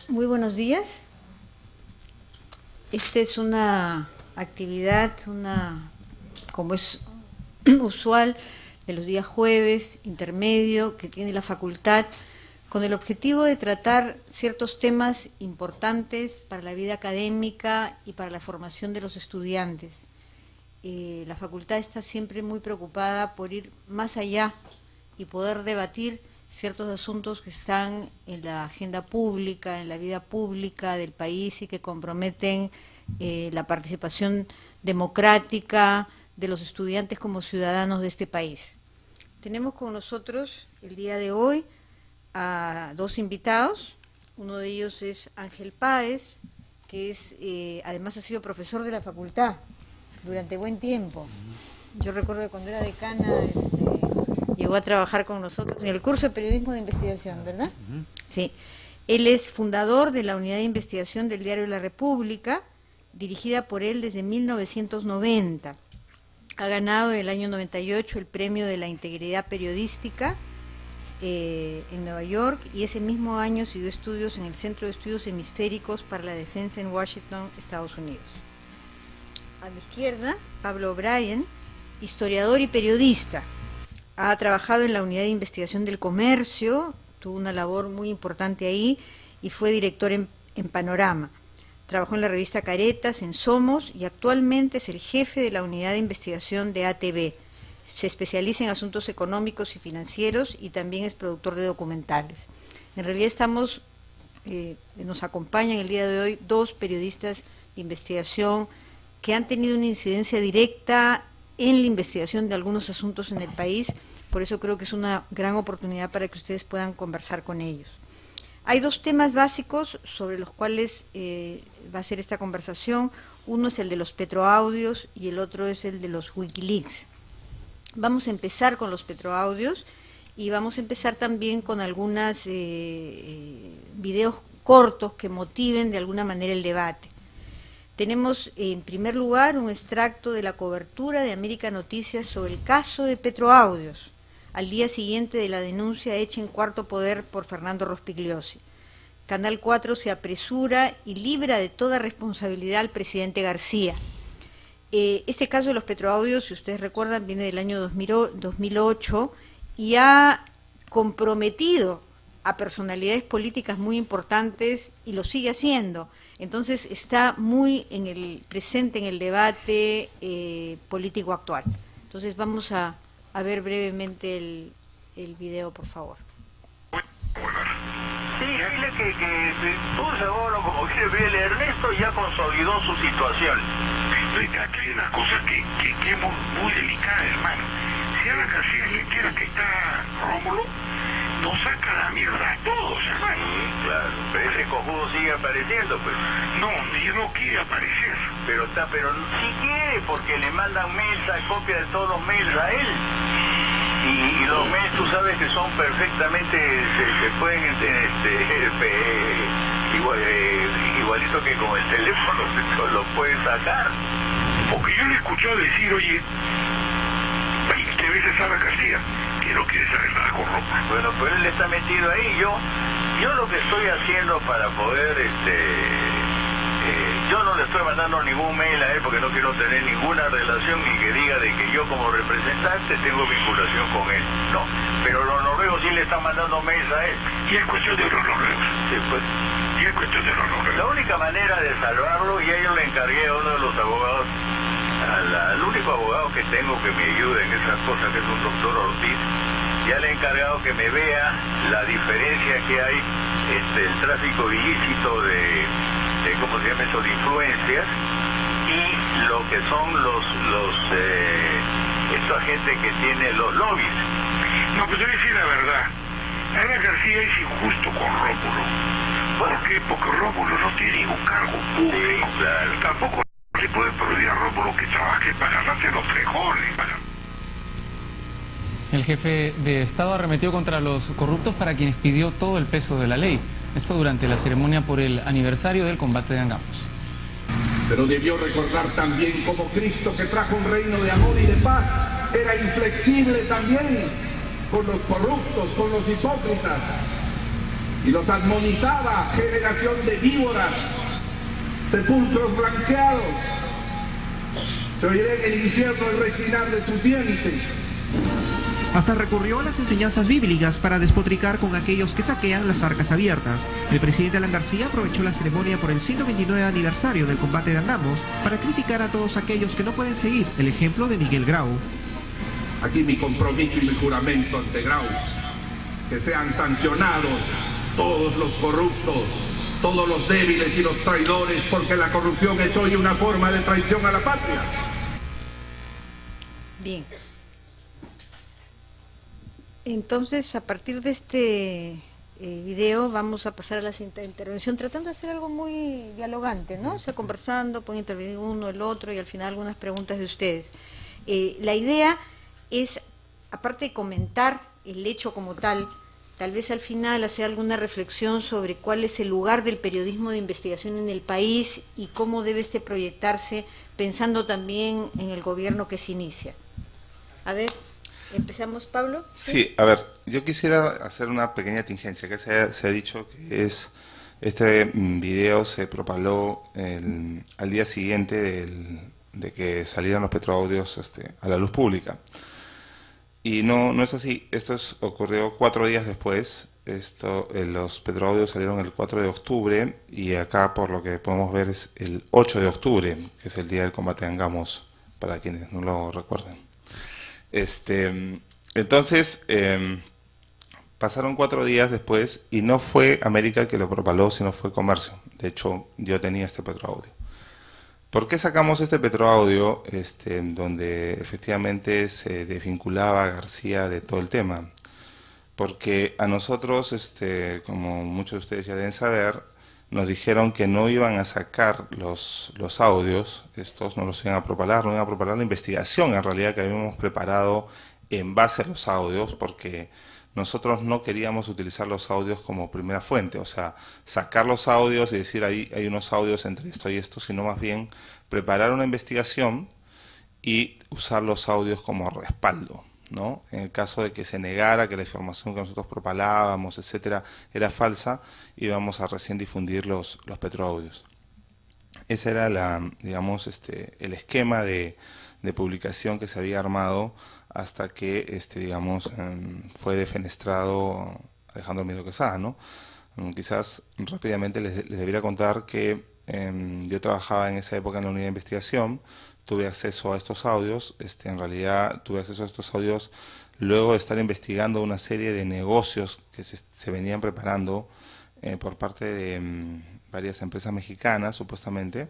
Muy buenos días. Esta es una actividad, como es usual, de los días jueves, intermedio, que tiene la facultad, con el objetivo de tratar ciertos temas importantes para la vida académica y para la formación de los estudiantes. La facultad está siempre muy preocupada por ir más allá y poder debatir ciertos asuntos que están en la agenda pública, en la vida pública del país y que comprometen la participación democrática de los estudiantes como ciudadanos de este país. Tenemos con nosotros el día de hoy a dos invitados. Uno de ellos es Ángel Páez, que es además ha sido profesor de la facultad durante buen tiempo. Yo recuerdo que cuando era decana llegó a trabajar con nosotros en el curso de periodismo de investigación, ¿verdad? Sí. Él es fundador de la unidad de investigación del diario La República, dirigida por él desde 1990. Ha ganado en el año 98 el premio de la integridad periodística en Nueva York, y ese mismo año siguió estudios en el Centro de Estudios Hemisféricos para la Defensa en Washington, Estados Unidos. A mi izquierda, Pablo O'Brien, historiador y periodista. Ha trabajado en la unidad de investigación del comercio, tuvo una labor muy importante ahí y fue director en Panorama. Trabajó en la revista Caretas, en Somos, y actualmente es el jefe de la unidad de investigación de ATV. Se especializa en asuntos económicos y financieros y también es productor de documentales. En realidad nos acompañan el día de hoy dos periodistas de investigación que han tenido una incidencia directa en la investigación de algunos asuntos en el país. Por eso creo que es una gran oportunidad para que ustedes puedan conversar con ellos. Hay dos temas básicos sobre los cuales va a ser esta conversación. Uno es el de los petroaudios y el otro es el de los Wikileaks. Vamos a empezar con los petroaudios y vamos a empezar también con algunos videos cortos que motiven de alguna manera el debate. Tenemos en primer lugar un extracto de la cobertura de América Noticias sobre el caso de Petroaudios, al día siguiente de la denuncia hecha en Cuarto Poder por Fernando Rospigliosi. Canal 4 se apresura y libra de toda responsabilidad al presidente García. Este caso de los petroaudios, si ustedes recuerdan, viene del año 2008 y ha comprometido a personalidades políticas muy importantes y lo sigue haciendo. Entonces está muy presente en el debate político actual. Entonces vamos a ver brevemente el video, por favor. Sí, dile que tú seguro, como quiere el Ernesto ya consolidó su situación. Aquí hay una cosa que es muy delicada, hermano. Si Alan García le entera que está Rómulo, nos saca la mierda a todos, hermano. Claro, pero ese cojudo sigue apareciendo, pues. No, no quiere aparecer. Pero sí quiere, porque le mandan mails, copia de todos los mails a él. Y los mails, tú sabes que son perfectamente, se pueden, igualito que con el teléfono, lo pueden sacar. Porque yo le he escuchado decir, oye, 20 veces a Alan García que no quiere saber nada con Roma. Bueno, pues él está metido ahí. Yo lo que estoy haciendo para poder, yo no le estoy mandando ningún mail a él porque no quiero tener ninguna relación ni que diga de que yo como representante tengo vinculación con él. No, pero los noruegos sí le están mandando mails a él. Y es cuestión de los noruegos. Sí, pues. Y es cuestión de los noruegos. La única manera de salvarlo, y yo le encargué a uno de los abogados, al único abogado que tengo que me ayude en esas cosas, que es un doctor Ortiz, ya le he encargado que me vea la diferencia que hay entre el tráfico ilícito de ¿cómo se llama eso?, de influencias, y lo que son esta gente que tiene los lobbies. No, pues debe decir la verdad. Alan García es injusto con Rómulo. ¿Por qué? Porque Rómulo no tiene ningún cargo público. Sí, claro. Tampoco se puede prohibir a Rómulo que trabaje para ganarse los frijoles. El jefe de Estado arremetió contra los corruptos para quienes pidió todo el peso de la ley. Esto durante la ceremonia por el aniversario del combate de Angamos. Pero debió recordar también cómo Cristo, que trajo un reino de amor y de paz, era inflexible también con los corruptos, con los hipócritas. y los admonizaba: generación de víboras, sepulcros blanqueados, se oirá en el infierno el rechinar de sus dientes. Hasta recurrió a las enseñanzas bíblicas para despotricar con aquellos que saquean las arcas abiertas. El presidente Alan García aprovechó la ceremonia por el 129 aniversario del combate de Angamos para criticar a todos aquellos que no pueden seguir el ejemplo de Miguel Grau. Aquí mi compromiso y mi juramento ante Grau: que sean sancionados todos los corruptos, todos los débiles y los traidores, porque la corrupción es hoy una forma de traición a la patria. Bien. Entonces, a partir de este video vamos a pasar a la intervención, tratando de hacer algo muy dialogante, ¿no? O sea, conversando, pueden intervenir uno, el otro, y al final algunas preguntas de ustedes. La idea es, aparte de comentar el hecho como tal vez al final hacer alguna reflexión sobre cuál es el lugar del periodismo de investigación en el país y cómo debe proyectarse, pensando también en el gobierno que se inicia. A ver, empezamos, Pablo. Sí, a ver, yo quisiera hacer una pequeña tingencia, que se ha dicho que este video se propaló al día siguiente de que salieran los petroaudios a la luz pública. Y no es así. Ocurrió 4 días después. Los petroaudios salieron el 4 de octubre y acá, por lo que podemos ver, es el 8 de octubre, que es el día del combate de Angamos, para quienes no lo recuerden. Entonces, pasaron 4 días después y no fue América el que lo propaló, sino fue Comercio. De hecho, yo tenía este petroaudio. ¿Por qué sacamos este petroaudio donde efectivamente se desvinculaba a García de todo el tema? Porque a nosotros, como muchos de ustedes ya deben saber, nos dijeron que no iban a sacar los audios, estos no los iban a propalar, no iban a propalar la investigación en realidad que habíamos preparado en base a los audios, porque nosotros no queríamos utilizar los audios como primera fuente, o sea, sacar los audios y decir ahí hay unos audios entre esto y esto, sino más bien preparar una investigación y usar los audios como respaldo, ¿no? En el caso de que se negara que la información que nosotros propalábamos, etcétera, era falsa, íbamos a recién difundir los petroaudios. Ese era digamos, el esquema de publicación que se había armado hasta que, digamos, fue defenestrado Alejandro Emilio Quesada, ¿no? Quizás rápidamente les debería contar que yo trabajaba en esa época en la unidad de investigación, tuve acceso a estos audios, en realidad tuve acceso a estos audios luego de estar investigando una serie de negocios que se venían preparando por parte de varias empresas mexicanas, supuestamente.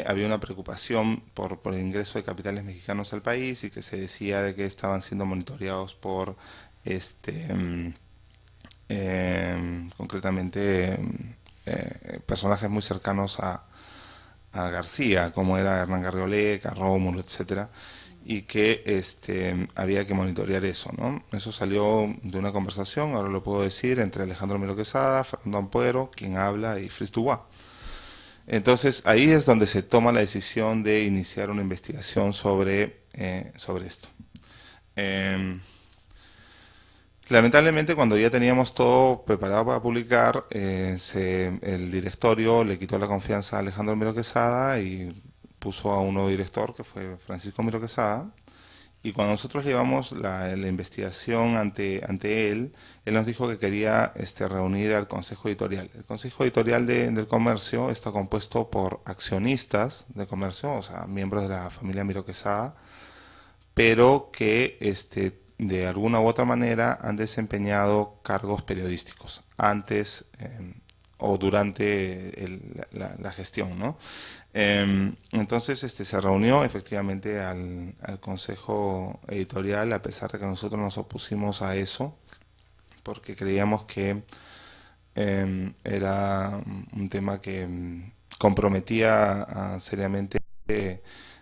Había una preocupación por el ingreso de capitales mexicanos al país y que se decía de que estaban siendo monitoreados por concretamente personajes muy cercanos a García, como era Hernán Garrioleca, Rómulo, etcétera, y que había que monitorear eso, ¿no? Eso salió de una conversación, ahora lo puedo decir, entre Alejandro Emilio Quesada, Fernando Ampuero, quien habla, y Fritz Dubois. Entonces, ahí es donde se toma la decisión de iniciar una investigación sobre esto. Lamentablemente, cuando ya teníamos todo preparado para publicar, el directorio le quitó la confianza a Alejandro Emilio Quesada y puso a un nuevo director, que fue Francisco Emilio Quesada. Y cuando nosotros llevamos la investigación ante él nos dijo que quería reunir al Consejo Editorial. El Consejo Editorial del Comercio está compuesto por accionistas del Comercio, o sea, miembros de la familia Emilio Quesada, pero que de alguna u otra manera han desempeñado cargos periodísticos antes o durante la gestión, ¿no? Entonces se reunió efectivamente al Consejo Editorial, a pesar de que nosotros nos opusimos a eso, porque creíamos que era un tema que comprometía seriamente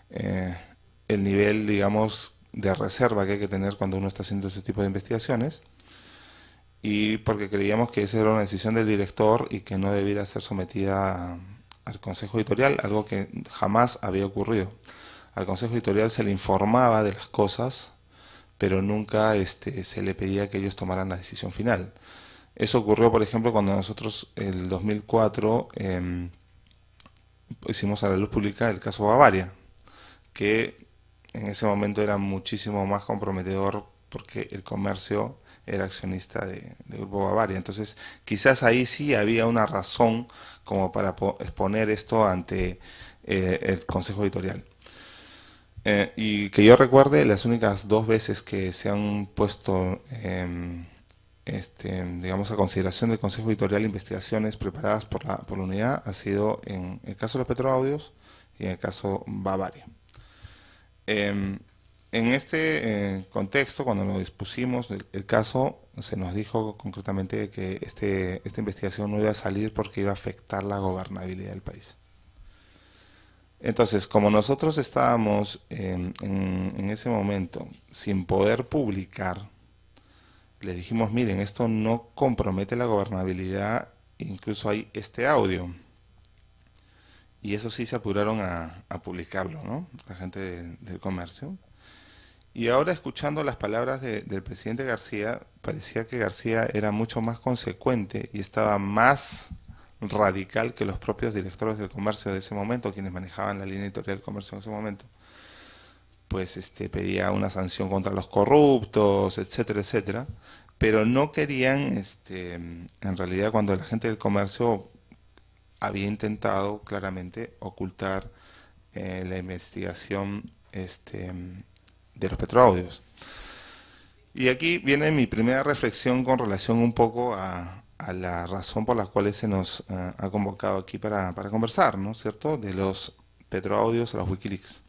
el nivel, digamos, de reserva que hay que tener cuando uno está haciendo este tipo de investigaciones, y porque creíamos que esa era una decisión del director y que no debiera ser sometida al Consejo Editorial, algo que jamás había ocurrido. Al Consejo Editorial se le informaba de las cosas, pero nunca se le pedía que ellos tomaran la decisión final. Eso ocurrió, por ejemplo, cuando nosotros, el 2004, hicimos a la luz pública el caso Bavaria, que en ese momento era muchísimo más comprometedor porque el comercio era accionista de Grupo Bavaria. Entonces, quizás ahí sí había una razón como para exponer esto ante el Consejo Editorial. Y que yo recuerde, las únicas 2 veces que se han puesto, digamos, a consideración del Consejo Editorial investigaciones preparadas por la unidad ha sido en el caso de los petroaudios y en el caso Bavaria. En este contexto, cuando nos dispusimos el caso, se nos dijo concretamente que esta investigación no iba a salir porque iba a afectar la gobernabilidad del país. Entonces, como nosotros estábamos en ese momento sin poder publicar, le dijimos, miren, esto no compromete la gobernabilidad, incluso hay este audio. Y eso sí se apuraron a publicarlo, ¿no? La gente del comercio. Y ahora, escuchando las palabras del presidente García, parecía que García era mucho más consecuente y estaba más radical que los propios directores del comercio de ese momento, quienes manejaban la línea editorial del comercio en ese momento. Pues pedía una sanción contra los corruptos, etcétera, etcétera, pero no querían, en realidad, cuando la gente del comercio había intentado claramente ocultar la investigación de los petroaudios. Y aquí viene mi primera reflexión con relación un poco a la razón por la cual se nos ha convocado aquí para conversar, ¿no es cierto?, de los petroaudios a los Wikileaks.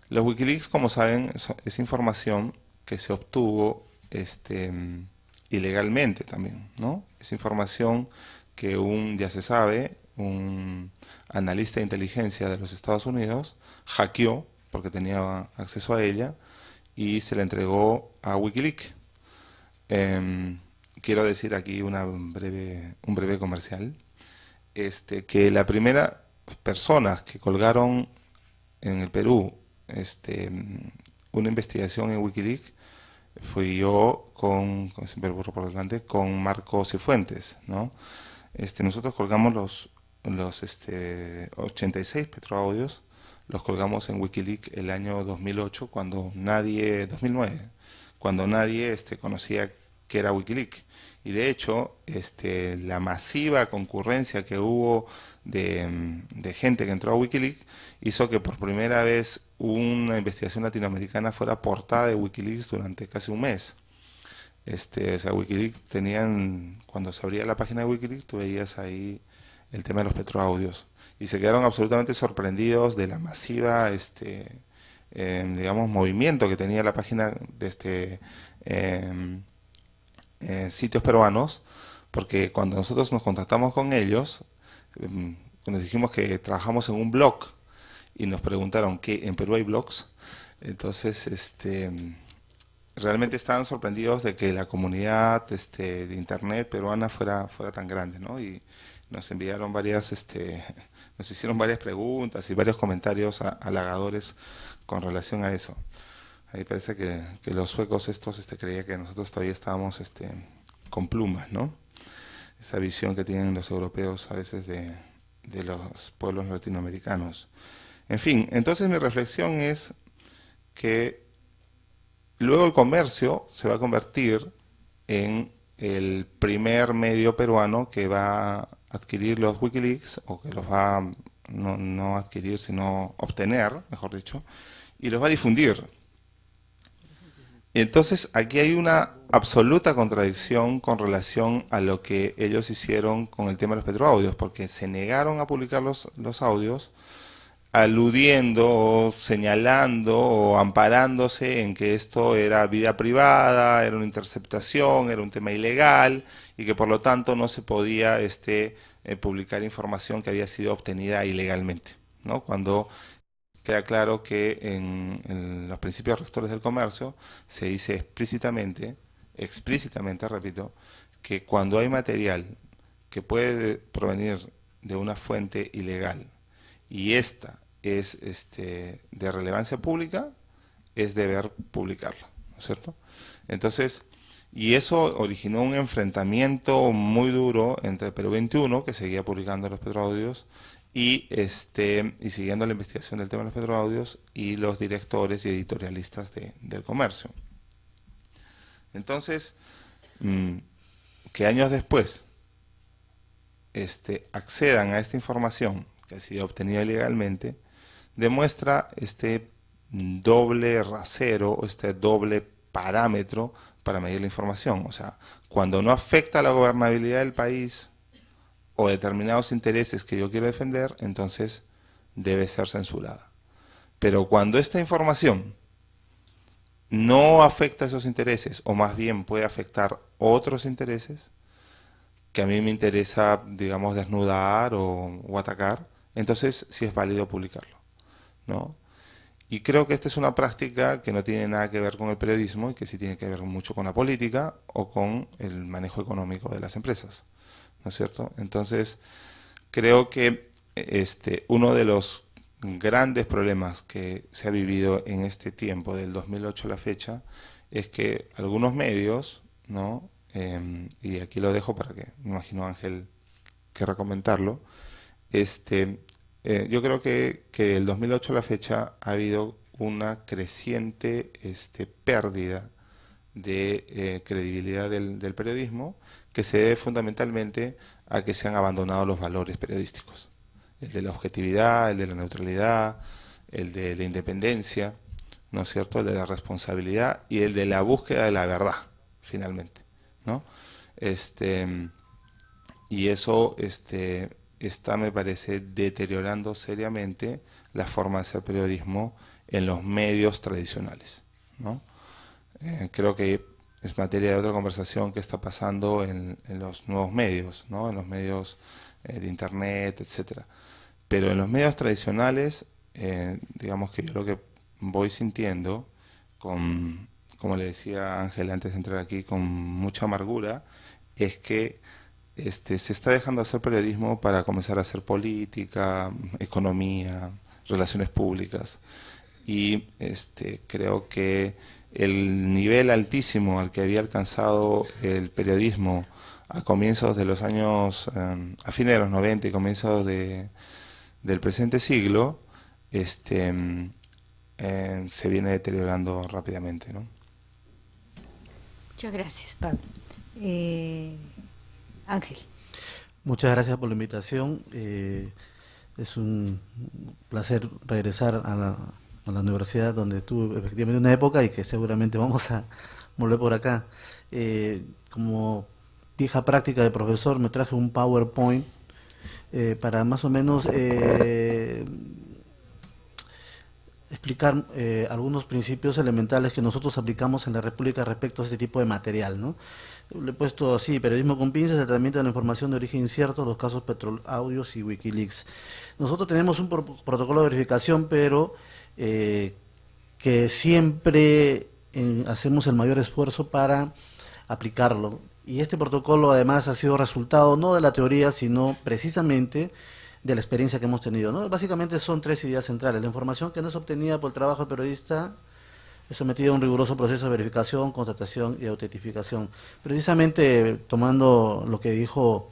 Los Wikileaks, como saben, es información que se obtuvo ilegalmente también, ¿no? Es información que ya se sabe, un analista de inteligencia de los Estados Unidos hackeó, porque tenía acceso a ella, y se la entregó a Wikileaks. Quiero decir aquí un breve comercial, que la primera persona que colgaron en el Perú una investigación en Wikileaks fui yo siempre el burro por delante, con Marcos Cifuentes, ¿no? Nosotros colgamos los 86 petroaudios, los colgamos en Wikileaks el año 2008, 2009, cuando nadie conocía que era Wikileaks. Y de hecho, la masiva concurrencia que hubo de gente que entró a Wikileaks hizo que por primera vez una investigación latinoamericana fuera portada de Wikileaks durante casi un mes. O sea, Wikileaks cuando se abría la página de Wikileaks, tú veías ahí el tema de los petroaudios. Y se quedaron absolutamente sorprendidos de la masiva, digamos, movimiento que tenía la página de sitios peruanos, porque cuando nosotros nos contactamos con ellos, nos dijimos que trabajamos en un blog y nos preguntaron que en Perú hay blogs. Entonces, realmente estaban sorprendidos de que la comunidad de internet peruana fuera tan grande, ¿no? Y nos enviaron nos hicieron varias preguntas y varios comentarios halagadores con relación a eso. Ahí parece que los suecos creían que nosotros todavía estábamos con plumas, ¿no? Esa visión que tienen los europeos a veces de los pueblos latinoamericanos. En fin, entonces mi reflexión es que luego el comercio se va a convertir en el primer medio peruano que va a adquirir los Wikileaks, o que los va no adquirir, sino obtener, mejor dicho, y los va a difundir. Y entonces aquí hay una absoluta contradicción con relación a lo que ellos hicieron con el tema de los petroaudios, porque se negaron a publicar los audios, aludiendo o señalando o amparándose en que esto era vida privada, era una interceptación, era un tema ilegal y que por lo tanto no se podía publicar información que había sido obtenida ilegalmente, ¿no? Cuando queda claro que en los principios rectores del comercio se dice explícitamente, repito, que cuando hay material que puede provenir de una fuente ilegal y esta es de relevancia pública, es deber publicarlo, ¿no es cierto? Entonces, Y eso originó un enfrentamiento muy duro entre Perú 21, que seguía publicando los petroaudios, y siguiendo la investigación del tema de los petroaudios, y los directores y editorialistas del comercio. Entonces, que años después accedan a esta información que ha sido obtenida ilegalmente, demuestra este doble rasero, este doble parámetro para medir la información. O sea, cuando no afecta a la gobernabilidad del país o determinados intereses que yo quiero defender, entonces debe ser censurada. Pero cuando esta información no afecta a esos intereses, o más bien puede afectar otros intereses, que a mí me interesa, digamos, desnudar o atacar, entonces sí es válido publicarlo, ¿no? Y creo que esta es una práctica que no tiene nada que ver con el periodismo y que sí tiene que ver mucho con la política o con el manejo económico de las empresas, ¿no es cierto? Entonces, creo que uno de los grandes problemas que se ha vivido en este tiempo, del 2008 a la fecha, es que algunos medios, ¿no? Y aquí lo dejo para que, me imagino, Ángel querrá comentarlo. Yo creo que del 2008 a la fecha ha habido una creciente pérdida de credibilidad del periodismo, que se debe fundamentalmente a que se han abandonado los valores periodísticos. El de la objetividad, el de la neutralidad, el de la independencia, ¿no es cierto?, el de la responsabilidad y el de la búsqueda de la verdad, finalmente, ¿no? Y eso está, me parece, deteriorando seriamente la forma de hacer periodismo en los medios tradicionales, ¿no? Creo que es materia de otra conversación que está pasando en los nuevos medios, ¿no? En los medios de internet, etcétera. Pero en los medios tradicionales, digamos que yo lo que voy sintiendo, como le decía Ángel antes de entrar aquí, con mucha amargura, es que se está dejando de hacer periodismo para comenzar a hacer política, economía, relaciones públicas. Y creo que el nivel altísimo al que había alcanzado el periodismo a comienzos de los años, a fines de los 90 y comienzos del presente siglo, se viene deteriorando rápidamente, ¿no? Muchas gracias, Pablo. Ángel. Muchas gracias por la invitación. Es un placer regresar a la universidad donde estuve efectivamente una época y que seguramente vamos a volver por acá. Como vieja práctica de profesor, me traje un PowerPoint para más o menos explicar algunos principios elementales que nosotros aplicamos en la República respecto a este tipo de material, ¿no? Le he puesto así: periodismo con pinzas, el tratamiento de la información de origen incierto, los casos Petroaudios y Wikileaks. Nosotros tenemos un protocolo de verificación, pero que siempre hacemos el mayor esfuerzo para aplicarlo. Y este protocolo además ha sido resultado no de la teoría, sino precisamente de la experiencia que hemos tenido, ¿no? Básicamente son tres ideas centrales. La información que no es obtenida por el trabajo del periodista es sometida a un riguroso proceso de verificación, constatación y autentificación. Precisamente tomando lo que dijo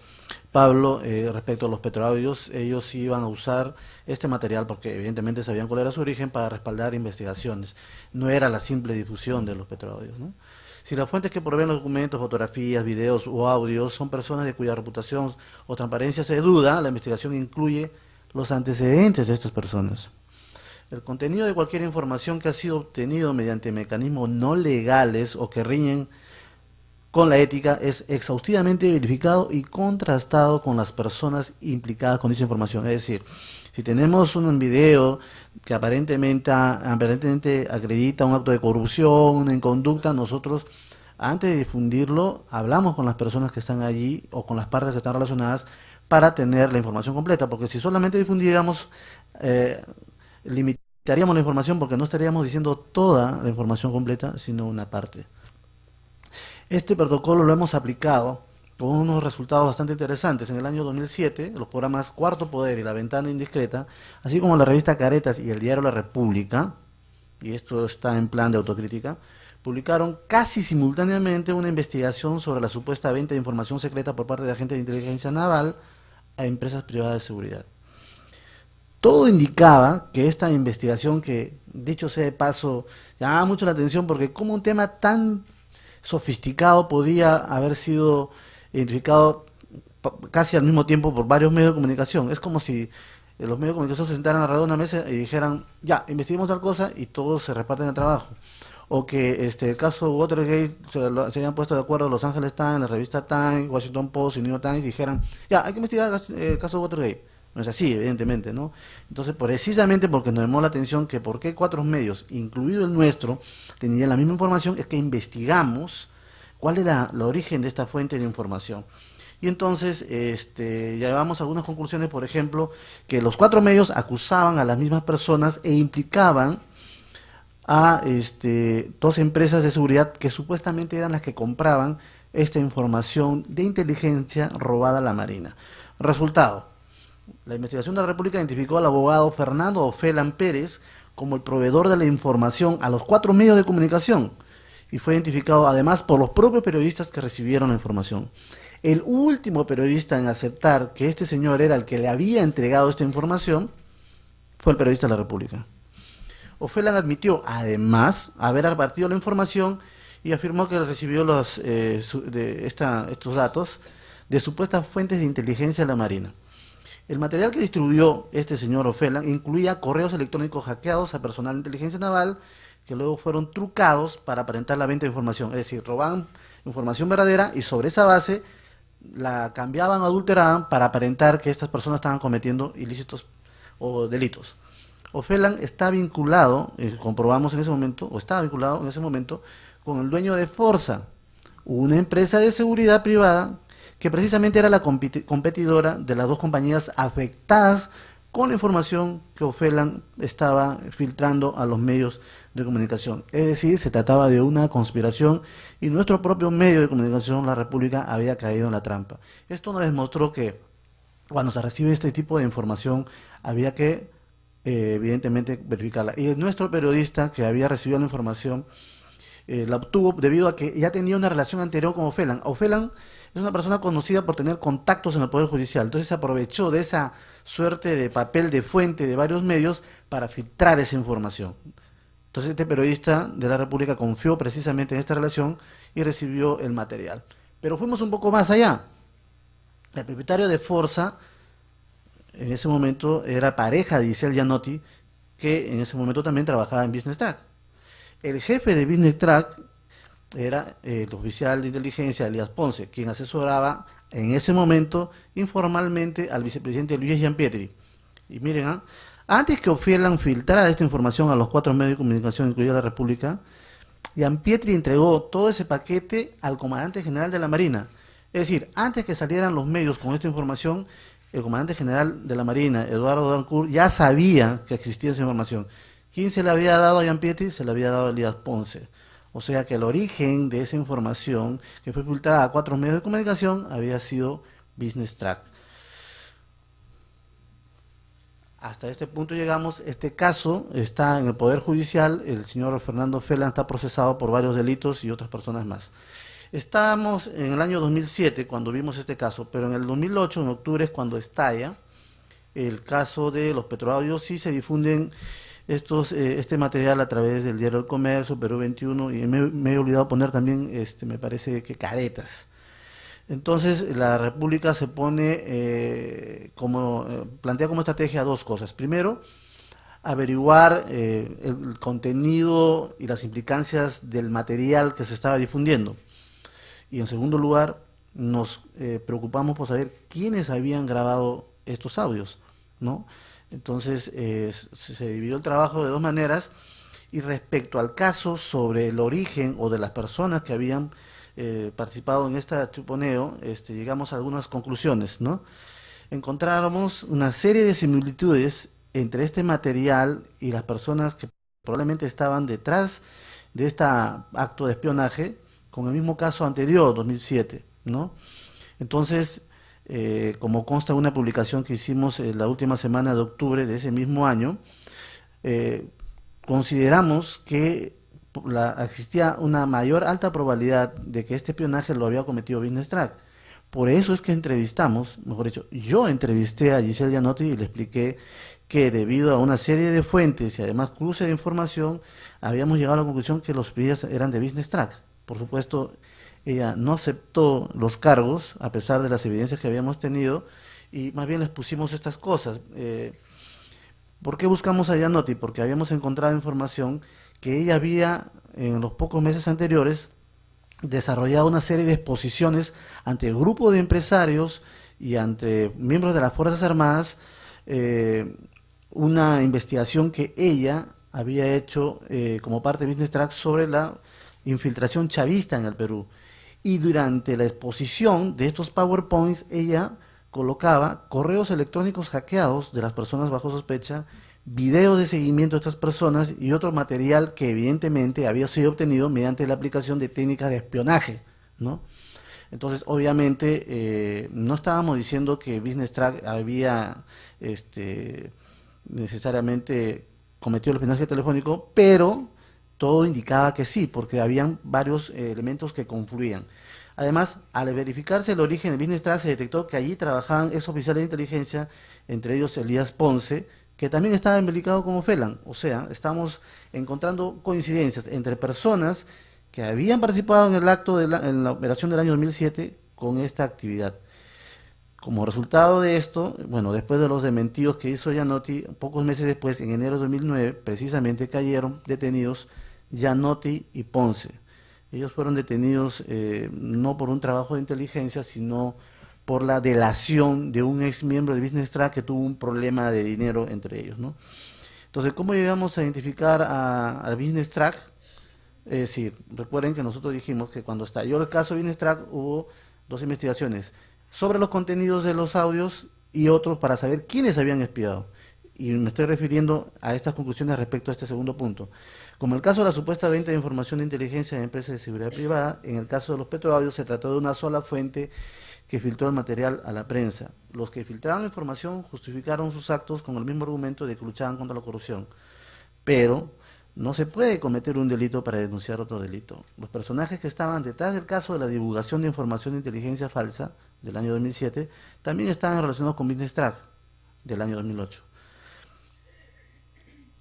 Pablo respecto a los petroaudios, ellos iban a usar este material porque evidentemente sabían cuál era su origen para respaldar investigaciones. No era la simple difusión de los petroaudios, ¿no? Si las fuentes que proveen los documentos, fotografías, videos o audios son personas de cuya reputación o transparencia se duda, la investigación incluye los antecedentes de estas personas. El contenido de cualquier información que ha sido obtenido mediante mecanismos no legales o que riñen con la ética es exhaustivamente verificado y contrastado con las personas implicadas con esa información. Es decir, si tenemos un video que aparentemente acredita un acto de corrupción, una inconducta, nosotros antes de difundirlo hablamos con las personas que están allí o con las partes que están relacionadas para tener la información completa, porque si solamente difundiéramos, limitaríamos la información porque no estaríamos diciendo toda la información completa, sino una parte. Este protocolo lo hemos aplicado con unos resultados bastante interesantes. En el año 2007, los programas Cuarto Poder y La Ventana Indiscreta, así como la revista Caretas y el diario La República, y esto está en plan de autocrítica, publicaron casi simultáneamente una investigación sobre la supuesta venta de información secreta por parte de agentes de inteligencia naval a empresas privadas de seguridad. Todo indicaba que esta investigación, que dicho sea de paso, llamaba mucho la atención porque como un tema tan sofisticado podía haber sido identificado casi al mismo tiempo por varios medios de comunicación. Es como si los medios de comunicación se sentaran alrededor de una mesa y dijeran, ya, investiguemos tal cosa, y todos se reparten el trabajo. O que el caso Watergate se habían puesto de acuerdo Los Angeles Times, la revista Time, Washington Post y New York Times, y dijeran, ya, hay que investigar el caso Watergate. No es así, evidentemente, ¿no? Entonces, precisamente porque nos llamó la atención que por qué 4 medios, incluido el nuestro, tenían la misma información, es que investigamos cuál era el origen de esta fuente de información. Y entonces llevamos algunas conclusiones, por ejemplo, que los 4 medios acusaban a las mismas personas e implicaban a 2 empresas de seguridad que supuestamente eran las que compraban esta información de inteligencia robada a la Marina. Resultado: la investigación de la República identificó al abogado Fernando Ofelan Pérez como el proveedor de la información a los 4 medios de comunicación, y fue identificado además por los propios periodistas que recibieron la información. El último periodista en aceptar que este señor era el que le había entregado esta información fue el periodista de la República. Ofelan admitió además haber repartido la información y afirmó que recibió estos datos de supuestas fuentes de inteligencia de la Marina. El material que distribuyó este señor Ofelan incluía correos electrónicos hackeados a personal de inteligencia naval que luego fueron trucados para aparentar la venta de información. Es decir, robaban información verdadera y sobre esa base la cambiaban o adulteraban para aparentar que estas personas estaban cometiendo ilícitos o delitos. Ofelan está vinculado, comprobamos en ese momento, o estaba vinculado en ese momento, con el dueño de Forza, una empresa de seguridad privada que precisamente era la competidora de las 2 compañías afectadas con la información que Ofelan estaba filtrando a los medios de comunicación. Es decir, se trataba de una conspiración y nuestro propio medio de comunicación, La República, había caído en la trampa. Esto nos demostró que cuando se recibe este tipo de información había que evidentemente verificarla. Y nuestro periodista que había recibido la información la obtuvo debido a que ya tenía una relación anterior con Ofelan. Ofelan es una persona conocida por tener contactos en el Poder Judicial, entonces se aprovechó de esa suerte de papel de fuente de varios medios para filtrar esa información. Entonces este periodista de La República confió precisamente en esta relación y recibió el material. Pero fuimos un poco más allá. El propietario de Forza en ese momento era pareja de Giselle Gianotti, que en ese momento también trabajaba en Business Track. El jefe de Business Track era el oficial de inteligencia Elías Ponce, quien asesoraba en ese momento informalmente al vicepresidente Luis Gianpietri. Y miren, antes que Ofelan filtrara esta información a los 4 medios de comunicación, incluida La República, Gianpietri entregó todo ese paquete al comandante general de la Marina. Es decir, antes que salieran los medios con esta información, el comandante general de la Marina, Eduardo Dancourt, ya sabía que existía esa información. ¿Quién se la había dado a Gianpietri? Se la había dado a Elías Ponce. O sea que el origen de esa información que fue filtrada a 4 medios de comunicación había sido Business Track. Hasta este punto llegamos. Este caso está en el Poder Judicial. El señor Fernando Ofelan está procesado por varios delitos y otras personas más. Estábamos en el año 2007 cuando vimos este caso, pero en el 2008, en octubre, es cuando estalla el caso de los petroaudios. Sí se difunden este material a través del diario El Comercio, Perú 21, y me he olvidado poner también, me parece que caretas. Entonces la República se pone plantea como estrategia 2 cosas. Primero, averiguar el contenido y las implicancias del material que se estaba difundiendo. Y en segundo lugar, nos preocupamos por saber quiénes habían grabado estos audios, ¿no? Entonces se dividió el trabajo de 2 maneras, y respecto al caso sobre el origen o de las personas que habían participado en este chuponeo, llegamos a algunas conclusiones, ¿no? Encontramos una serie de similitudes entre este material y las personas que probablemente estaban detrás de este acto de espionaje con el mismo caso anterior, 2007, ¿no? Entonces, como consta en una publicación que hicimos la última semana de octubre de ese mismo año, consideramos que existía una mayor alta probabilidad de que este espionaje lo había cometido Business Track. Por eso es que entrevistamos, mejor dicho, yo entrevisté a Giselle Janotti y le expliqué que debido a una serie de fuentes y además cruce de información, habíamos llegado a la conclusión que los espías eran de Business Track. Por supuesto, ella no aceptó los cargos, a pesar de las evidencias que habíamos tenido, y más bien les pusimos estas cosas. ¿Por qué buscamos a Janotti? Porque habíamos encontrado información que ella había, en los pocos meses anteriores, desarrollado una serie de exposiciones ante el grupo de empresarios y ante miembros de las Fuerzas Armadas, una investigación que ella había hecho como parte de Business Track sobre la infiltración chavista en el Perú. Y durante la exposición de estos PowerPoints, ella colocaba correos electrónicos hackeados de las personas bajo sospecha, videos de seguimiento de estas personas y otro material que evidentemente había sido obtenido mediante la aplicación de técnicas de espionaje, ¿no? Entonces, obviamente, no estábamos diciendo que Business Track había necesariamente cometido el espionaje telefónico, pero todo indicaba que sí, porque habían varios elementos que confluían. Además, al verificarse el origen de Business Track, se detectó que allí trabajaban esos oficiales de inteligencia, entre ellos Elías Ponce, que también estaba implicado como Felan. O sea, estamos encontrando coincidencias entre personas que habían participado en el acto en la operación del año 2007 con esta actividad. Como resultado de esto, bueno, después de los desmentidos que hizo Janotti, pocos meses después, en enero de 2009, precisamente cayeron detenidos Janotti y Ponce. Ellos fueron detenidos no por un trabajo de inteligencia, sino por la delación de un ex miembro de Business Track que tuvo un problema de dinero entre ellos, ¿no? Entonces, ¿cómo llegamos a identificar al Business Track? Es decir, recuerden que nosotros dijimos que cuando estalló el caso Business Track hubo dos investigaciones sobre los contenidos de los audios y otros para saber quiénes habían espiado. Y me estoy refiriendo a estas conclusiones respecto a este segundo punto. Como el caso de la supuesta venta de información de inteligencia en empresas de seguridad privada, en el caso de los petroaudios se trató de una sola fuente que filtró el material a la prensa. Los que filtraron la información justificaron sus actos con el mismo argumento de que luchaban contra la corrupción. Pero no se puede cometer un delito para denunciar otro delito. Los personajes que estaban detrás del caso de la divulgación de información de inteligencia falsa del año 2007 también estaban relacionados con Business Track del año 2008.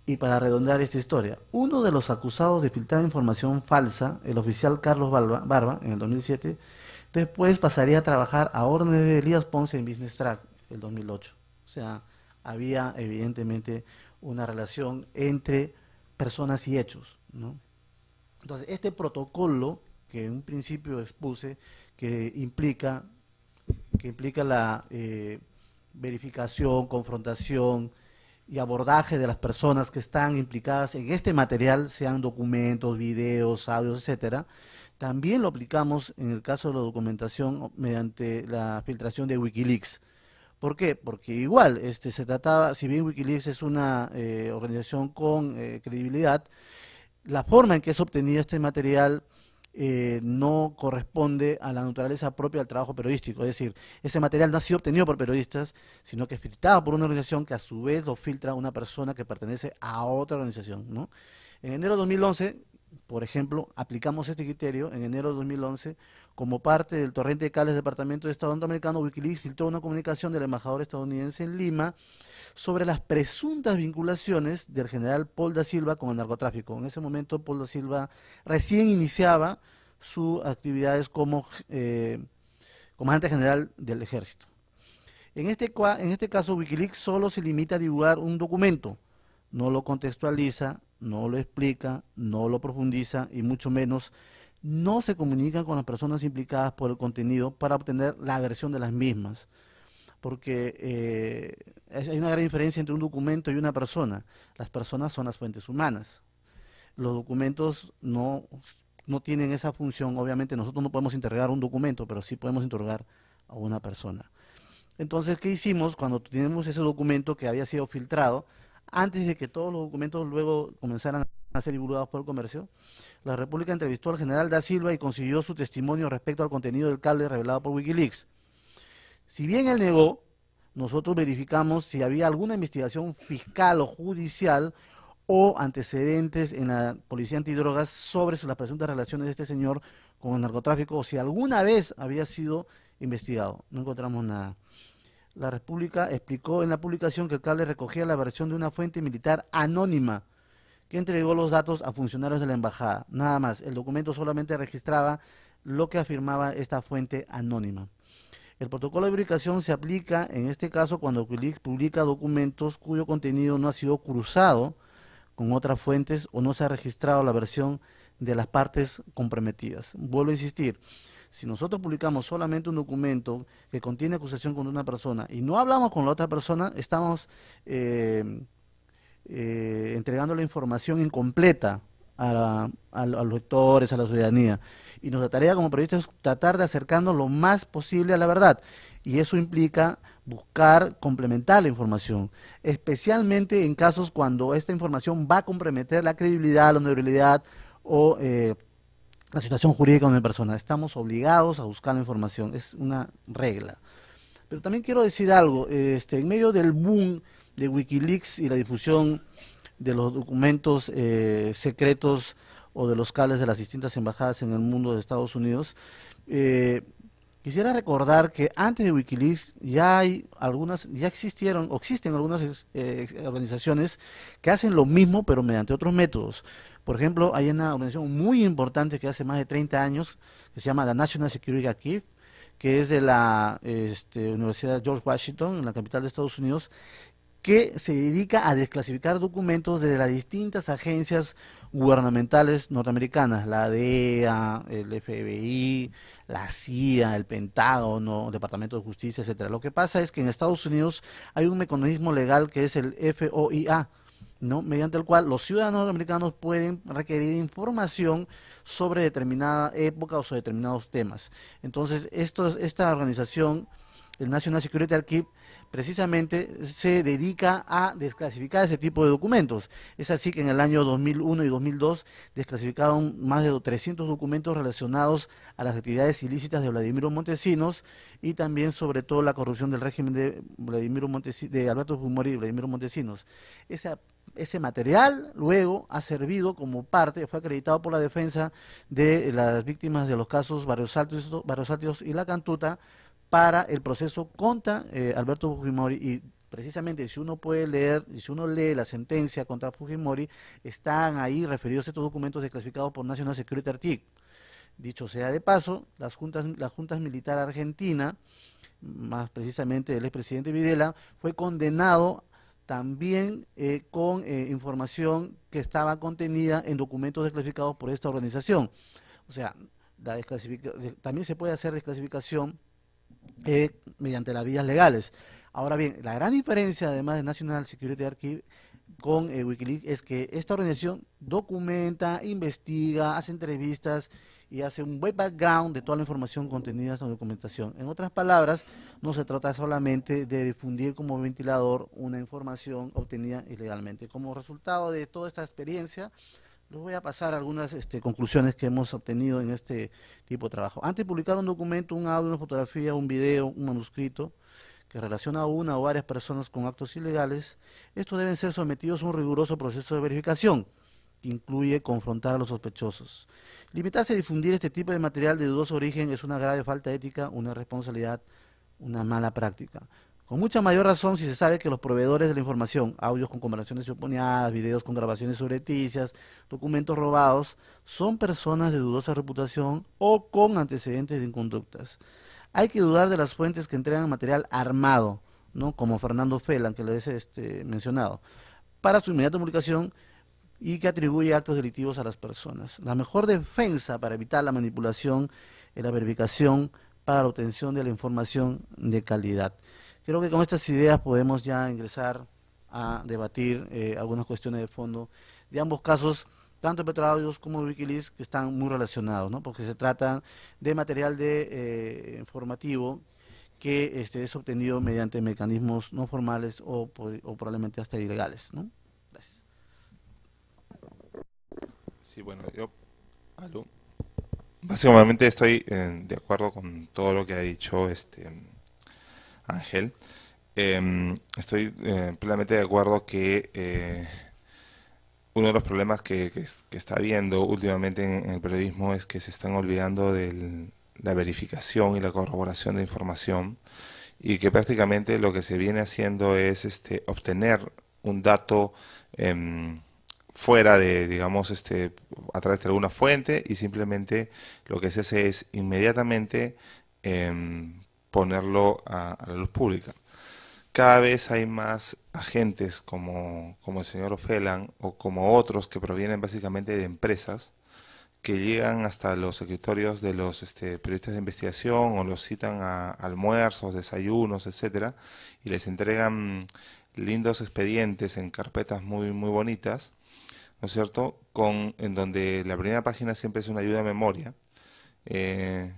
Y para redondear esta historia, uno de los acusados de filtrar información falsa, el oficial Carlos Barba, en el 2007, después pasaría a trabajar a órdenes de Elías Ponce en Business Track, el 2008. O sea, había evidentemente una relación entre personas y hechos, ¿no? Entonces, este protocolo que en un principio expuse, que implica la verificación, confrontación y abordaje de las personas que están implicadas en este material, sean documentos, videos, audios, etcétera, también lo aplicamos en el caso de la documentación mediante la filtración de Wikileaks. ¿Por qué? Porque igual se trataba, si bien Wikileaks es una organización con credibilidad, la forma en que se obtenía este material no corresponde a la naturaleza propia del trabajo periodístico. Es decir, ese material no ha sido obtenido por periodistas, sino que es filtrado por una organización que a su vez lo filtra una persona que pertenece a otra organización, ¿no? En enero de 2011, por ejemplo, aplicamos este criterio. En enero de 2011, como parte del torrente de cables del Departamento de Estado norteamericano, Wikileaks filtró una comunicación del embajador estadounidense en Lima sobre las presuntas vinculaciones del general Paul da Silva con el narcotráfico. En ese momento, Paul da Silva recién iniciaba sus actividades como comandante general del ejército. En este caso, Wikileaks solo se limita a divulgar un documento, no lo contextualiza, no lo explica, no lo profundiza y mucho menos no se comunica con las personas implicadas por el contenido para obtener la versión de las mismas. Porque hay una gran diferencia entre un documento y una persona. Las personas son las fuentes humanas. Los documentos no tienen esa función. Obviamente nosotros no podemos interrogar un documento, pero sí podemos interrogar a una persona. Entonces, ¿qué hicimos cuando tenemos ese documento que había sido filtrado? Antes de que todos los documentos luego comenzaran a ser divulgados por el comercio, la República entrevistó al general da Silva y consiguió su testimonio respecto al contenido del cable revelado por Wikileaks. Si bien él negó, nosotros verificamos si había alguna investigación fiscal o judicial o antecedentes en la Policía Antidrogas sobre las presuntas relaciones de este señor con el narcotráfico, o si alguna vez había sido investigado. No encontramos nada. La República explicó en la publicación que el cable recogía la versión de una fuente militar anónima que entregó los datos a funcionarios de la embajada. Nada más, el documento solamente registraba lo que afirmaba esta fuente anónima. El protocolo de verificación se aplica en este caso cuando Wikileaks publica documentos cuyo contenido no ha sido cruzado con otras fuentes o no se ha registrado la versión de las partes comprometidas. Vuelvo a insistir, si nosotros publicamos solamente un documento que contiene acusación contra una persona y no hablamos con la otra persona, estamos entregando la información incompleta a los lectores, a la ciudadanía. Y nuestra tarea como periodistas es tratar de acercarnos lo más posible a la verdad. Y eso implica buscar complementar la información, especialmente en casos cuando esta información va a comprometer la credibilidad, la honorabilidad o la situación jurídica de una persona. Estamos obligados a buscar la información, es una regla. Pero también quiero decir algo, en medio del boom de Wikileaks y la difusión de los documentos secretos o de los cables de las distintas embajadas en el mundo de Estados Unidos, quisiera recordar que antes de Wikileaks existen algunas organizaciones que hacen lo mismo pero mediante otros métodos. Por ejemplo, hay una organización muy importante que hace más de 30 años que se llama la National Security Archive, que es de la Universidad George Washington, en la capital de Estados Unidos, que se dedica a desclasificar documentos desde las distintas agencias gubernamentales norteamericanas, la DEA, el FBI, la CIA, el Pentágono, el Departamento de Justicia, etcétera. Lo que pasa es que en Estados Unidos hay un mecanismo legal que es el FOIA, ¿no? Mediante el cual los ciudadanos norteamericanos pueden requerir información sobre determinada época o sobre determinados temas. Entonces, esta organización, el National Security Archive, precisamente se dedica a desclasificar ese tipo de documentos. Es así que en el año 2001 y 2002 desclasificaron más de 300 documentos relacionados a las actividades ilícitas de Vladimiro Montesinos y también sobre todo la corrupción del régimen de Alberto Fujimori y Vladimiro Montesinos. Ese material luego ha servido como parte, fue acreditado por la defensa de las víctimas de los casos Barrios Altos y La Cantuta, para el proceso contra Alberto Fujimori. Y precisamente si uno puede leer, y si uno lee la sentencia contra Fujimori, están ahí referidos estos documentos desclasificados por National Security Archive. Dicho sea de paso, la Junta Militar Argentina, más precisamente el expresidente Videla, fue condenado también con información que estaba contenida en documentos desclasificados por esta organización. O sea, también se puede hacer desclasificación mediante las vías legales. Ahora bien, la gran diferencia además de National Security Archive con Wikileaks es que esta organización documenta, investiga, hace entrevistas y hace un web background de toda la información contenida en la documentación. En otras palabras, no se trata solamente de difundir como ventilador una información obtenida ilegalmente. Como resultado de toda esta experiencia, les voy a pasar algunas conclusiones que hemos obtenido en este tipo de trabajo. Antes de publicar un documento, un audio, una fotografía, un video, un manuscrito que relaciona a una o varias personas con actos ilegales, estos deben ser sometidos a un riguroso proceso de verificación que incluye confrontar a los sospechosos. Limitarse a difundir este tipo de material de dudoso origen es una grave falta ética, una irresponsabilidad, una mala práctica. Con mucha mayor razón si se sabe que los proveedores de la información, audios con conversaciones suponeadas, videos con grabaciones subrepticias, documentos robados, son personas de dudosa reputación o con antecedentes de inconductas. Hay que dudar de las fuentes que entregan material armado, ¿no? Como Fernando Felan, que les he mencionado, para su inmediata publicación y que atribuye actos delictivos a las personas. La mejor defensa para evitar la manipulación es la verificación para la obtención de la información de calidad. Creo que con estas ideas podemos ya ingresar a debatir algunas cuestiones de fondo de ambos casos, tanto Petroaudios como Wikileaks, que están muy relacionados, ¿no? Porque se trata de material informativo que es obtenido mediante mecanismos no formales o probablemente hasta ilegales, ¿no? Gracias. Sí, bueno, yo básicamente estoy de acuerdo con todo lo que ha dicho Ángel. Estoy plenamente de acuerdo que uno de los problemas que está habiendo últimamente en el periodismo es que se están olvidando de la verificación y la corroboración de información y que prácticamente lo que se viene haciendo es obtener un dato fuera de, digamos, a través de alguna fuente y simplemente lo que se hace es inmediatamente ponerlo a la luz pública. Cada vez hay más agentes como el señor Ofelan o como otros que provienen básicamente de empresas que llegan hasta los escritorios de los periodistas de investigación o los citan a almuerzos, desayunos, etcétera, y les entregan lindos expedientes en carpetas muy, muy bonitas, ¿no es cierto? En donde la primera página siempre es una ayuda a memoria, eh,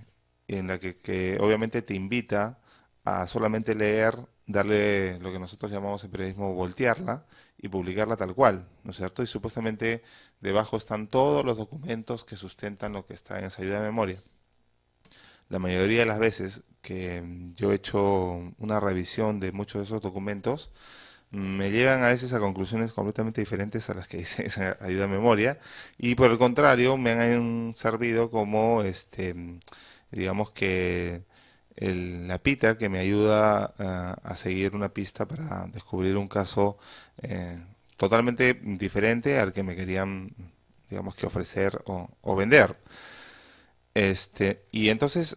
en la que obviamente te invita a solamente leer, darle lo que nosotros llamamos en periodismo voltearla y publicarla tal cual, ¿no es cierto? Y supuestamente debajo están todos los documentos que sustentan lo que está en esa ayuda de memoria. La mayoría de las veces que yo he hecho una revisión de muchos de esos documentos, me llevan a veces a conclusiones completamente diferentes a las que dice esa ayuda de memoria y por el contrario me han servido como digamos que la pita que me ayuda a seguir una pista para descubrir un caso totalmente diferente al que me querían, digamos que ofrecer o vender. Y entonces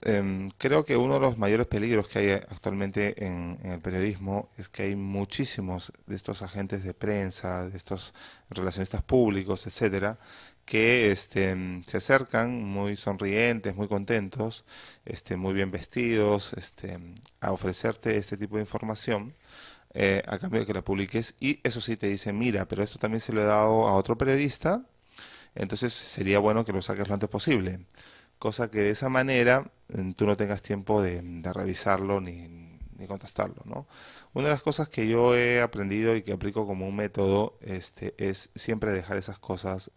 creo que uno de los mayores peligros que hay actualmente en el periodismo es que hay muchísimos de estos agentes de prensa, de estos relacionistas públicos, etcétera, que se acercan muy sonrientes, muy contentos, muy bien vestidos, a ofrecerte este tipo de información a cambio de que la publiques y eso sí te dicen, mira, pero esto también se lo he dado a otro periodista, entonces sería bueno que lo saques lo antes posible. Cosa que de esa manera tú no tengas tiempo de revisarlo ni contestarlo, ¿no? Una de las cosas que yo he aprendido y que aplico como un método es siempre dejar esas cosas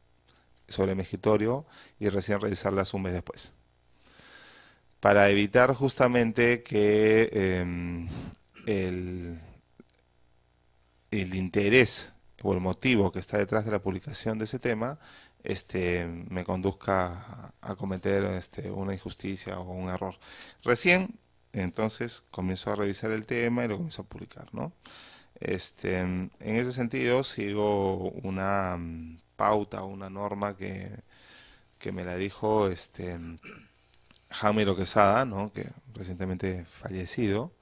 sobre mi escritorio y recién revisarlas un mes después. Para evitar justamente que el interés o el motivo que está detrás de la publicación de ese tema me conduzca a cometer una injusticia o un error. Recién, entonces, comienzo a revisar el tema y lo comienzo a publicar, ¿no? En ese sentido, sigo una pauta, una norma que me la dijo Jaime Quesada, ¿no? Que recientemente fallecido,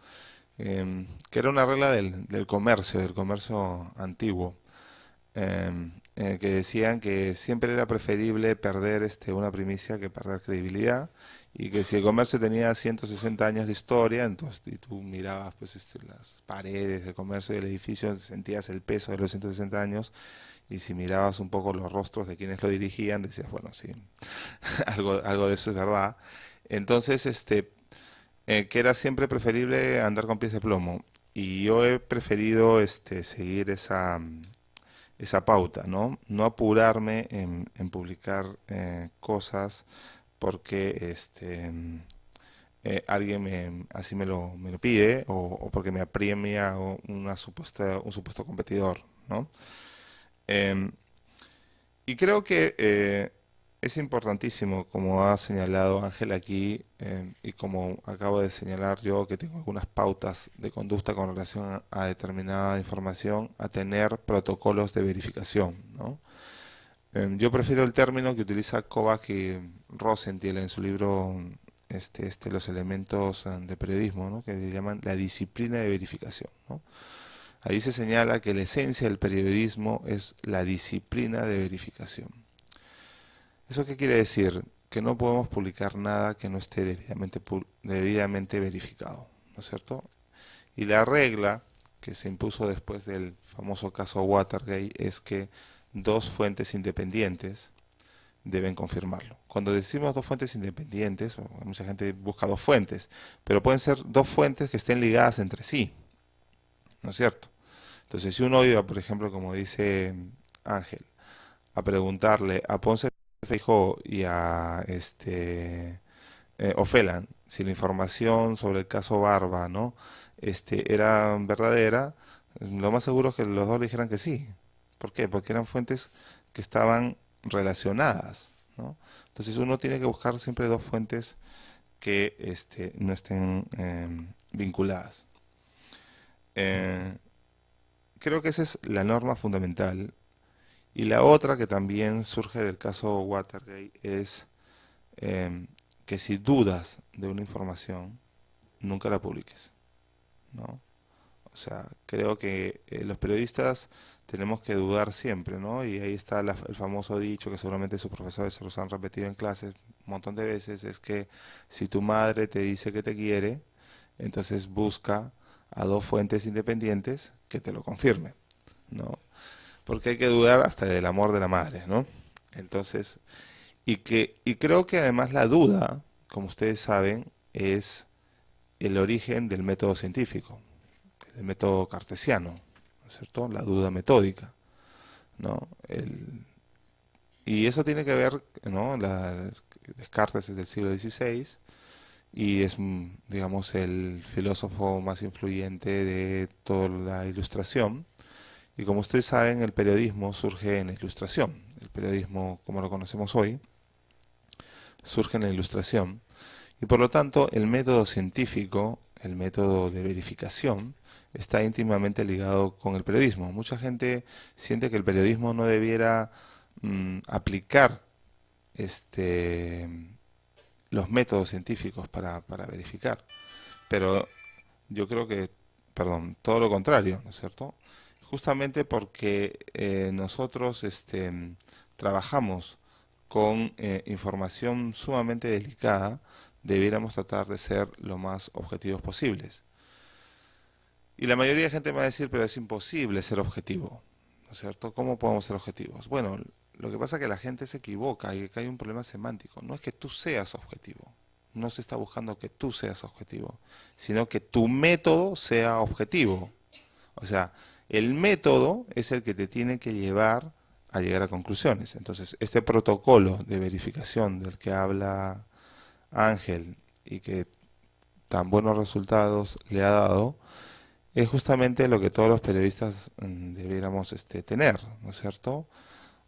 que era una regla del comercio antiguo, que decían que siempre era preferible perder una primicia que perder credibilidad y que si el comercio tenía 160 años de historia, entonces y tú mirabas pues las paredes del comercio y del edificio, sentías el peso de los 160 años y si mirabas un poco los rostros de quienes lo dirigían, decías, bueno, sí, algo de eso es verdad. Entonces, que era siempre preferible andar con pies de plomo y yo he preferido seguir esa pauta, ¿no? No apurarme en publicar cosas porque alguien así me lo pide o porque me apremia un supuesto competidor, ¿no? Em, y creo que es importantísimo, como ha señalado Ángel aquí, y como acabo de señalar yo, que tengo algunas pautas de conducta con relación a determinada información, a tener protocolos de verificación, ¿no? Yo prefiero el término que utiliza Kovac y Rosenthal en su libro Los elementos de periodismo, ¿no? Que le llaman la disciplina de verificación, ¿no? Ahí se señala que la esencia del periodismo es la disciplina de verificación. ¿Eso qué quiere decir? Que no podemos publicar nada que no esté debidamente verificado, ¿no es cierto? Y la regla que se impuso después del famoso caso Watergate es que dos fuentes independientes deben confirmarlo. Cuando decimos dos fuentes independientes, mucha gente busca dos fuentes, pero pueden ser dos fuentes que estén ligadas entre sí, ¿no es cierto? Entonces, si uno iba, por ejemplo, como dice Ángel, a preguntarle a Ponce Feijó y a Ofelan si la información sobre el caso Barba, ¿no? Era verdadera, lo más seguro es que los dos le dijeran que sí. ¿Por qué? Porque eran fuentes que estaban relacionadas, ¿no? Entonces uno tiene que buscar siempre dos fuentes que no estén vinculadas. Creo que esa es la norma fundamental. Y la otra que también surge del caso Watergate es que si dudas de una información, nunca la publiques, ¿no? O sea, creo que los periodistas tenemos que dudar siempre, ¿no? Y ahí está el famoso dicho que seguramente sus profesores se los han repetido en clases un montón de veces, es que si tu madre te dice que te quiere, entonces busca a dos fuentes independientes que te lo confirmen, ¿no? Porque hay que dudar hasta del amor de la madre, ¿no? Entonces, y creo que además la duda, como ustedes saben, es el origen del método científico, el método cartesiano, ¿no es cierto? La duda metódica, ¿no? Y eso tiene que ver, ¿no? Descartes es del siglo XVI y es, digamos, el filósofo más influyente de toda la Ilustración. Y como ustedes saben, el periodismo surge en la Ilustración. El periodismo, como lo conocemos hoy, surge en la Ilustración. Y por lo tanto, el método científico, el método de verificación, está íntimamente ligado con el periodismo. Mucha gente siente que el periodismo no debiera aplicar los métodos científicos para verificar. Pero yo creo que, perdón, todo lo contrario, ¿no es cierto? Justamente porque nosotros trabajamos con información sumamente delicada, debiéramos tratar de ser lo más objetivos posibles. Y la mayoría de gente me va a decir, pero es imposible ser objetivo, ¿no es cierto? ¿Cómo podemos ser objetivos? Bueno, lo que pasa es que la gente se equivoca y que hay un problema semántico. No es que tú seas objetivo, no se está buscando que tú seas objetivo, sino que tu método sea objetivo. O sea, el método es el que te tiene que llevar a llegar a conclusiones. Entonces, este protocolo de verificación del que habla Ángel y que tan buenos resultados le ha dado, es justamente lo que todos los periodistas debiéramos tener, ¿no es cierto?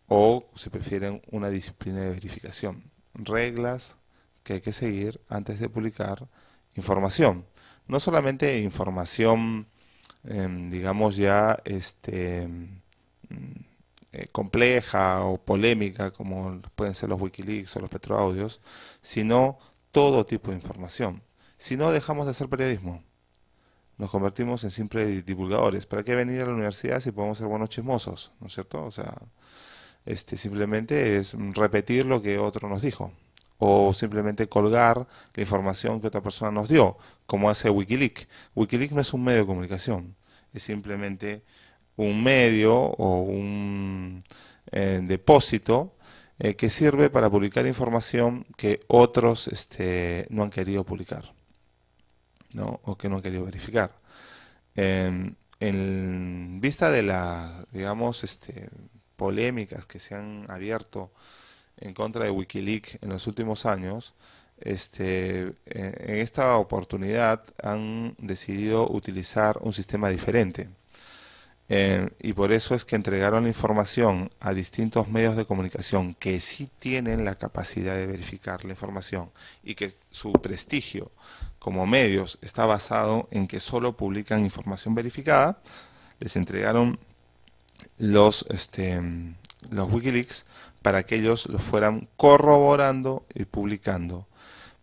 O, si prefieren, una disciplina de verificación. Reglas que hay que seguir antes de publicar información. No solamente información, digamos ya, compleja o polémica, como pueden ser los Wikileaks o los petroaudios, sino todo tipo de información. Si no, dejamos de hacer periodismo. Nos convertimos en simples divulgadores. ¿Para qué venir a la universidad si podemos ser buenos chismosos? ¿No es cierto? O sea, simplemente es repetir lo que otro nos dijo. O simplemente colgar la información que otra persona nos dio, como hace Wikileaks. Wikileaks no es un medio de comunicación, es simplemente un medio o un depósito que sirve para publicar información que otros no han querido publicar, ¿no? O que no han querido verificar. En vista de las, digamos, polémicas que se han abierto en contra de Wikileaks en los últimos años, en esta oportunidad han decidido utilizar un sistema diferente. Y por eso es que entregaron la información a distintos medios de comunicación que sí tienen la capacidad de verificar la información y que su prestigio como medios está basado en que solo publican información verificada. Les entregaron los Wikileaks para que ellos los fueran corroborando y publicando.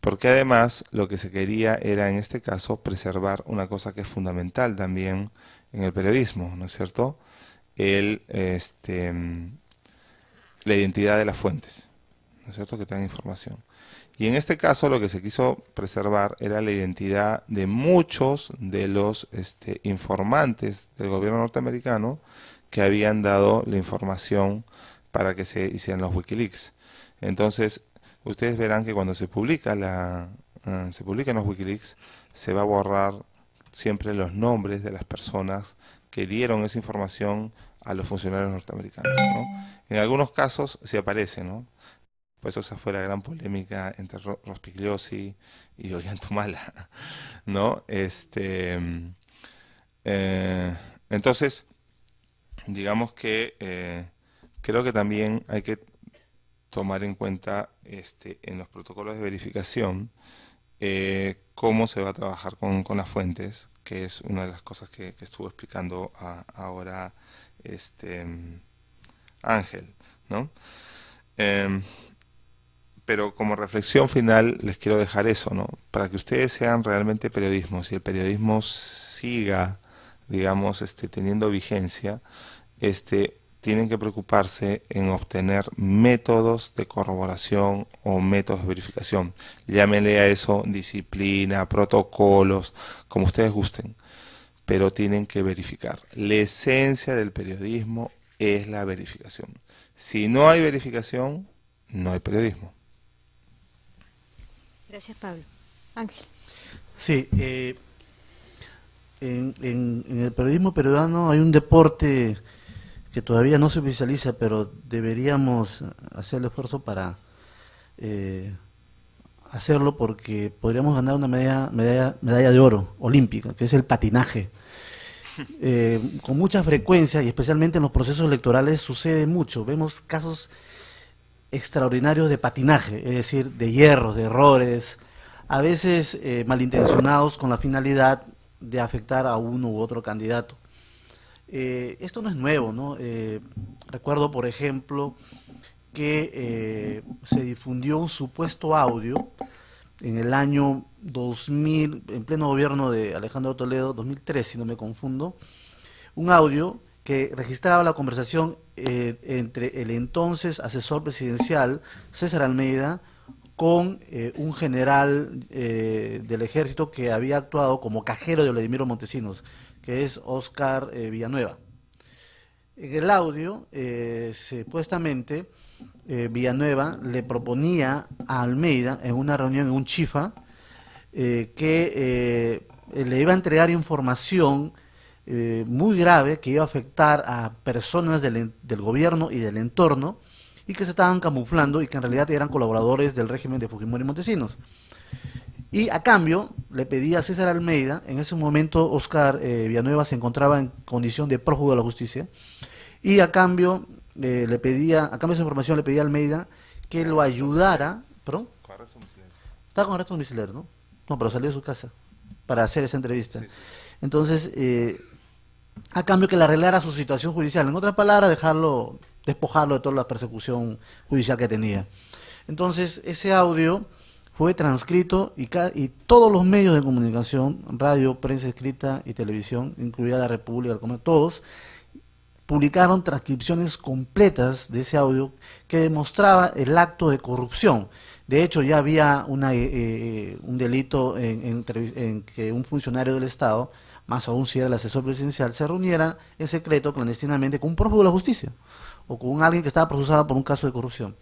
Porque además lo que se quería era, en este caso, preservar una cosa que es fundamental también en el periodismo, ¿no es cierto? La identidad de las fuentes, ¿no es cierto? Que tengan información. Y en este caso lo que se quiso preservar era la identidad de muchos de los informantes del gobierno norteamericano que habían dado la información para que se hicieran los Wikileaks. Entonces, ustedes verán que cuando se publican los Wikileaks, se va a borrar siempre los nombres de las personas que dieron esa información a los funcionarios norteamericanos, ¿no? En algunos casos sí aparece, ¿no? Pues esa fue la gran polémica entre Rospigliosi y Ollantumala, ¿no? Entonces, digamos que creo que también hay que tomar en cuenta en los protocolos de verificación cómo se va a trabajar con las fuentes, que es una de las cosas que estuvo explicando ahora Ángel, ¿no? Pero como reflexión final les quiero dejar eso, ¿no? Para que ustedes sean realmente periodismo, si el periodismo siga, digamos, teniendo vigencia, tienen que preocuparse en obtener métodos de corroboración o métodos de verificación. Llámenle a eso disciplina, protocolos, como ustedes gusten, pero tienen que verificar. La esencia del periodismo es la verificación. Si no hay verificación, no hay periodismo. Gracias, Pablo. Ángel. Sí, en el periodismo peruano hay un deporte que todavía no se oficializa, pero deberíamos hacer el esfuerzo para hacerlo, porque podríamos ganar una medalla de oro olímpica, que es el patinaje. Con mucha frecuencia, y especialmente en los procesos electorales, sucede mucho. Vemos casos extraordinarios de patinaje, es decir, de hierros, de errores, a veces malintencionados con la finalidad de afectar a uno u otro candidato. Esto no es nuevo, ¿no? Recuerdo, por ejemplo, que se difundió un supuesto audio en el año 2000, en pleno gobierno de Alejandro Toledo, 2003, si no me confundo, un audio que registraba la conversación entre el entonces asesor presidencial, César Almeida, con un general del ejército que había actuado como cajero de Vladimiro Montesinos, que es Oscar Villanueva. En el audio, supuestamente, Villanueva le proponía a Almeida, en una reunión, en un chifa, que le iba a entregar información muy grave que iba a afectar a personas del gobierno y del entorno, y que se estaban camuflando y que en realidad eran colaboradores del régimen de Fujimori y Montesinos. Y a cambio le pedía a César Almeida, en ese momento Oscar Villanueva se encontraba en condición de prófugo de la justicia, y a cambio le pedía, a cambio de esa información le pedía a Almeida que lo ayudara, ¿perdón? Con arresto domiciliario. Estaba con arresto domiciliario, ¿no? No, pero salió de su casa para hacer esa entrevista. Sí, sí. Entonces, a cambio que le arreglara su situación judicial, en otras palabras, despojarlo de toda la persecución judicial que tenía. Entonces, ese audio fue transcrito y todos los medios de comunicación, radio, prensa escrita y televisión, incluida la República, todos, publicaron transcripciones completas de ese audio que demostraba el acto de corrupción. De hecho, ya había un delito en que un funcionario del Estado, más aún si era el asesor presidencial, se reuniera en secreto, clandestinamente, con un prófugo de la justicia o con alguien que estaba procesado por un caso de corrupción.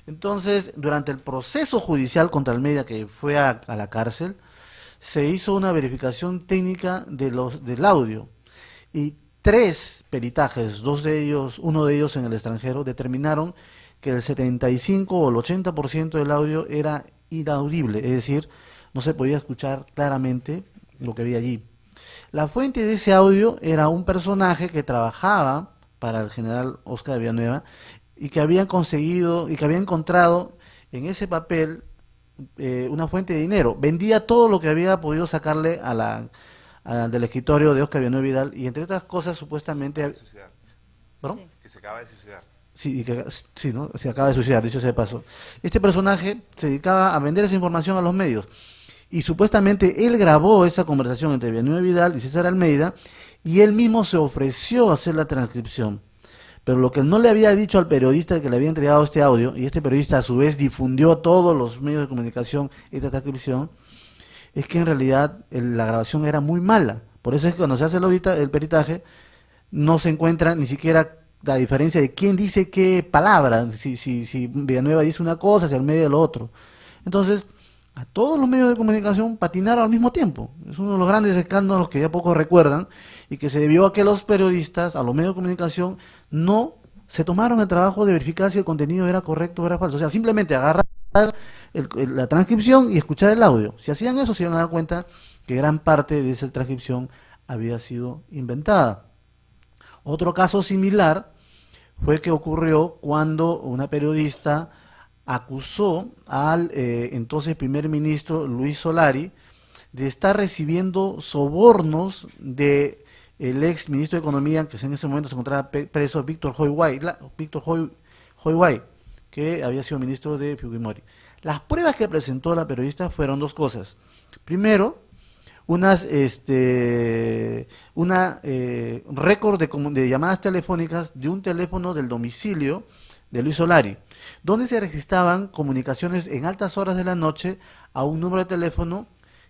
Entonces, durante el proceso judicial contra Almeida, que fue a la cárcel, se hizo una verificación técnica del audio, y 3 peritajes, uno de ellos en el extranjero, determinaron que el 75 o el 80% del audio era inaudible, es decir, no se podía escuchar claramente lo que había allí. La fuente de ese audio era un personaje que trabajaba para el general Oscar Villanueva y que habían conseguido y que había encontrado en ese papel una fuente de dinero. Vendía todo lo que había podido sacarle del escritorio de Oscar Villanueva Vidal, y entre otras cosas supuestamente... ¿Perdón? Que se acaba de suicidar. Sí, ¿no? Se acaba de suicidar, dicho sea de paso. Este personaje se dedicaba a vender esa información a los medios, y supuestamente él grabó esa conversación entre Villanueva Vidal y César Almeida, y él mismo se ofreció a hacer la transcripción. Pero lo que no le había dicho al periodista que le había entregado este audio, y este periodista a su vez difundió a todos los medios de comunicación esta transcripción, es que en realidad la grabación era muy mala. Por eso es que cuando se hace el peritaje, no se encuentra ni siquiera la diferencia de quién dice qué palabra, si Villanueva dice una cosa, si Almeida lo otro. Entonces, a todos los medios de comunicación patinaron al mismo tiempo. Es uno de los grandes escándalos que ya pocos recuerdan, y que se debió a que los periodistas, a los medios de comunicación, no se tomaron el trabajo de verificar si el contenido era correcto o era falso. O sea, simplemente agarrar la transcripción y escuchar el audio. Si hacían eso, se iban a dar cuenta que gran parte de esa transcripción había sido inventada. Otro caso similar fue que ocurrió cuando una periodista acusó al entonces primer ministro Luis Solari de estar recibiendo sobornos de el ex ministro de Economía, que en ese momento se encontraba preso, Víctor Hoy, que había sido ministro de Fujimori. Las pruebas que presentó la periodista fueron dos cosas. Primero, récord de llamadas telefónicas de un teléfono del domicilio de Luis Solari, donde se registraban comunicaciones en altas horas de la noche a un número de teléfono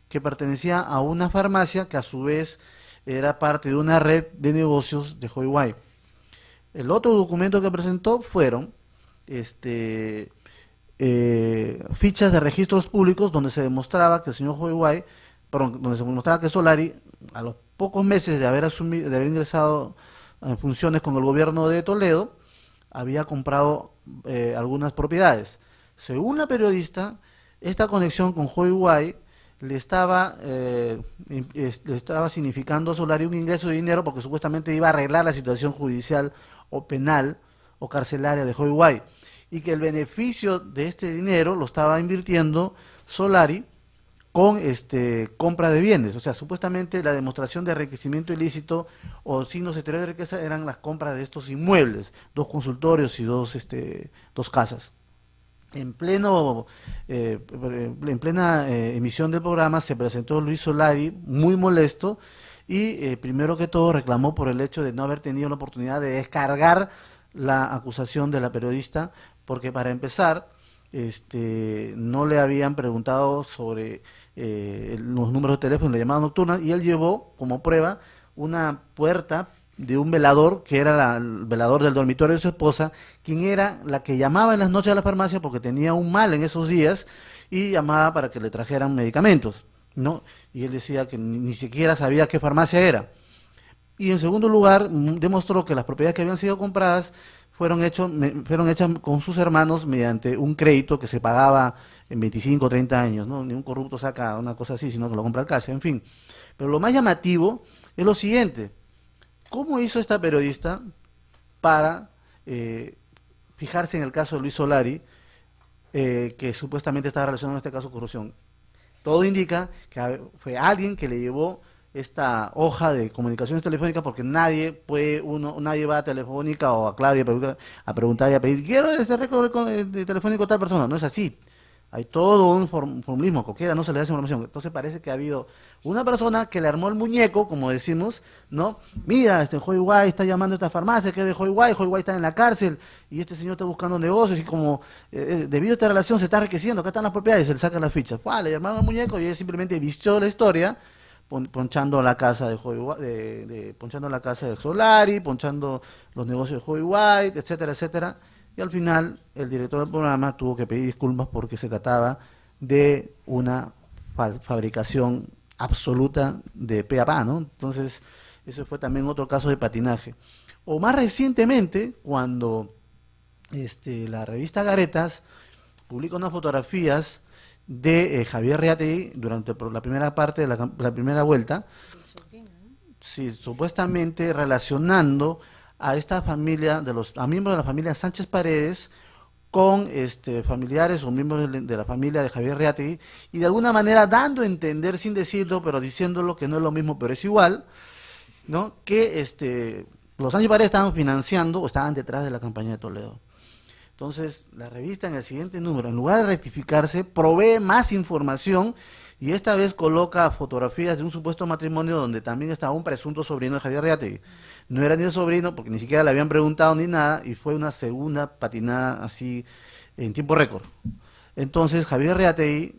que pertenecía a una farmacia que a su vez era parte de una red de negocios de Hoy. El otro documento que presentó fueron fichas de registros públicos donde se demostraba que el señor donde se demostraba que Solari, a los pocos meses de haber ingresado en funciones con el gobierno de Toledo, había comprado algunas propiedades. Según la periodista, esta conexión con Hoy le estaba significando a Solari un ingreso de dinero porque supuestamente iba a arreglar la situación judicial o penal o carcelaria de Hoy, y que el beneficio de este dinero lo estaba invirtiendo Solari con compra de bienes. O sea, supuestamente la demostración de enriquecimiento ilícito o signos exteriores de riqueza eran las compras de estos inmuebles, 2 consultorios y dos casas. En plena emisión del programa se presentó Luis Solari muy molesto y primero que todo reclamó por el hecho de no haber tenido la oportunidad de descargar la acusación de la periodista, porque para empezar no le habían preguntado sobre los números de teléfono, la llamada nocturna, y él llevó como prueba una puerta de un velador, que era el velador del dormitorio de su esposa, quien era la que llamaba en las noches a la farmacia porque tenía un mal en esos días y llamaba para que le trajeran medicamentos, ¿no? Y él decía que ni siquiera sabía qué farmacia era. Y en segundo lugar, demostró que las propiedades que habían sido compradas fueron hechas con sus hermanos mediante un crédito que se pagaba en 25 o 30 años, ¿no? Ni un corrupto saca una cosa así, sino que lo compra al casa, en fin. Pero lo más llamativo es lo siguiente: ¿cómo hizo esta periodista para fijarse en el caso de Luis Solari, que supuestamente estaba relacionado en este caso de corrupción? Todo indica que fue alguien que le llevó esta hoja de comunicaciones telefónicas, porque nadie va a Telefónica o a Claudia a preguntar y a pedir, quiero ese récord de telefónico de tal persona. No es así. Hay todo un formulismo, cualquiera no se le da esa información. Entonces parece que ha habido una persona que le armó el muñeco, como decimos, ¿no? Mira, Hoy está llamando a esta farmacia, que es de Hoy está en la cárcel, y este señor está buscando negocios, y como debido a esta relación se está enriqueciendo, acá están las propiedades, y se le sacan las fichas. Le armaron el muñeco y él simplemente vistió la historia, ponchando la casa de ponchando la casa de Solari, ponchando los negocios de Hoy, etcétera, etcétera. Y al final el director del programa tuvo que pedir disculpas porque se trataba de una fabricación absoluta de pe a pa, ¿no? Entonces, eso fue también otro caso de patinaje. O más recientemente, cuando la revista Garetas publica unas fotografías de Javier Reategui durante la primera parte de la primera vuelta, sí, supuestamente relacionando a esta familia, a miembros de la familia Sánchez Paredes con familiares o miembros de la familia de Javier Reategui, y de alguna manera dando a entender, sin decirlo, pero diciéndolo, que no es lo mismo, pero es igual, ¿no? Que los Sánchez Paredes estaban financiando o estaban detrás de la campaña de Toledo. Entonces, la revista en el siguiente número, en lugar de rectificarse, provee más información y esta vez coloca fotografías de un supuesto matrimonio donde también estaba un presunto sobrino de Javier Reategui. No era ni el sobrino, porque ni siquiera le habían preguntado ni nada, y fue una segunda patinada así en tiempo récord. Entonces, Javier Reategui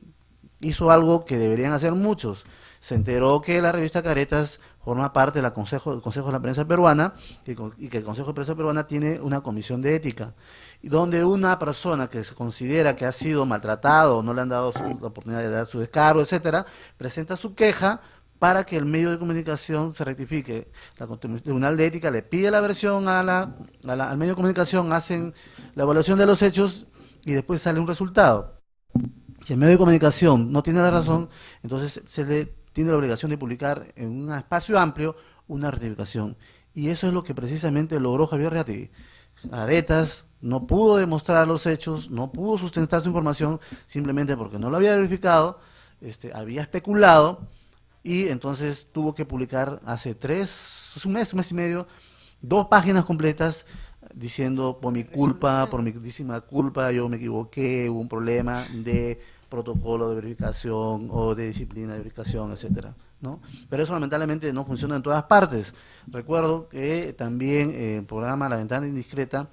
hizo algo que deberían hacer muchos. Se enteró que la revista Garetas forma parte del Consejo de la Prensa Peruana, y que el Consejo de Prensa Peruana tiene una comisión de ética, donde una persona que se considera que ha sido maltratado, no le han dado la oportunidad de dar su descargo, etcétera, presenta su queja para que el medio de comunicación se rectifique. El Tribunal de Ética le pide la versión al medio de comunicación, hacen la evaluación de los hechos y después sale un resultado. Si el medio de comunicación no tiene la razón, entonces se le tiene la obligación de publicar en un espacio amplio una rectificación. Y eso es lo que precisamente logró Javier Reategui. Aretas no pudo demostrar los hechos, no pudo sustentar su información simplemente porque no lo había verificado, había especulado y entonces tuvo que publicar hace un mes y medio, 2 páginas completas diciendo por mi culpa, por mi grandísima culpa, yo me equivoqué, hubo un problema de protocolo de verificación o de disciplina de verificación, etcétera, ¿no? Pero eso lamentablemente no funciona en todas partes. Recuerdo que también el programa La Ventana Indiscreta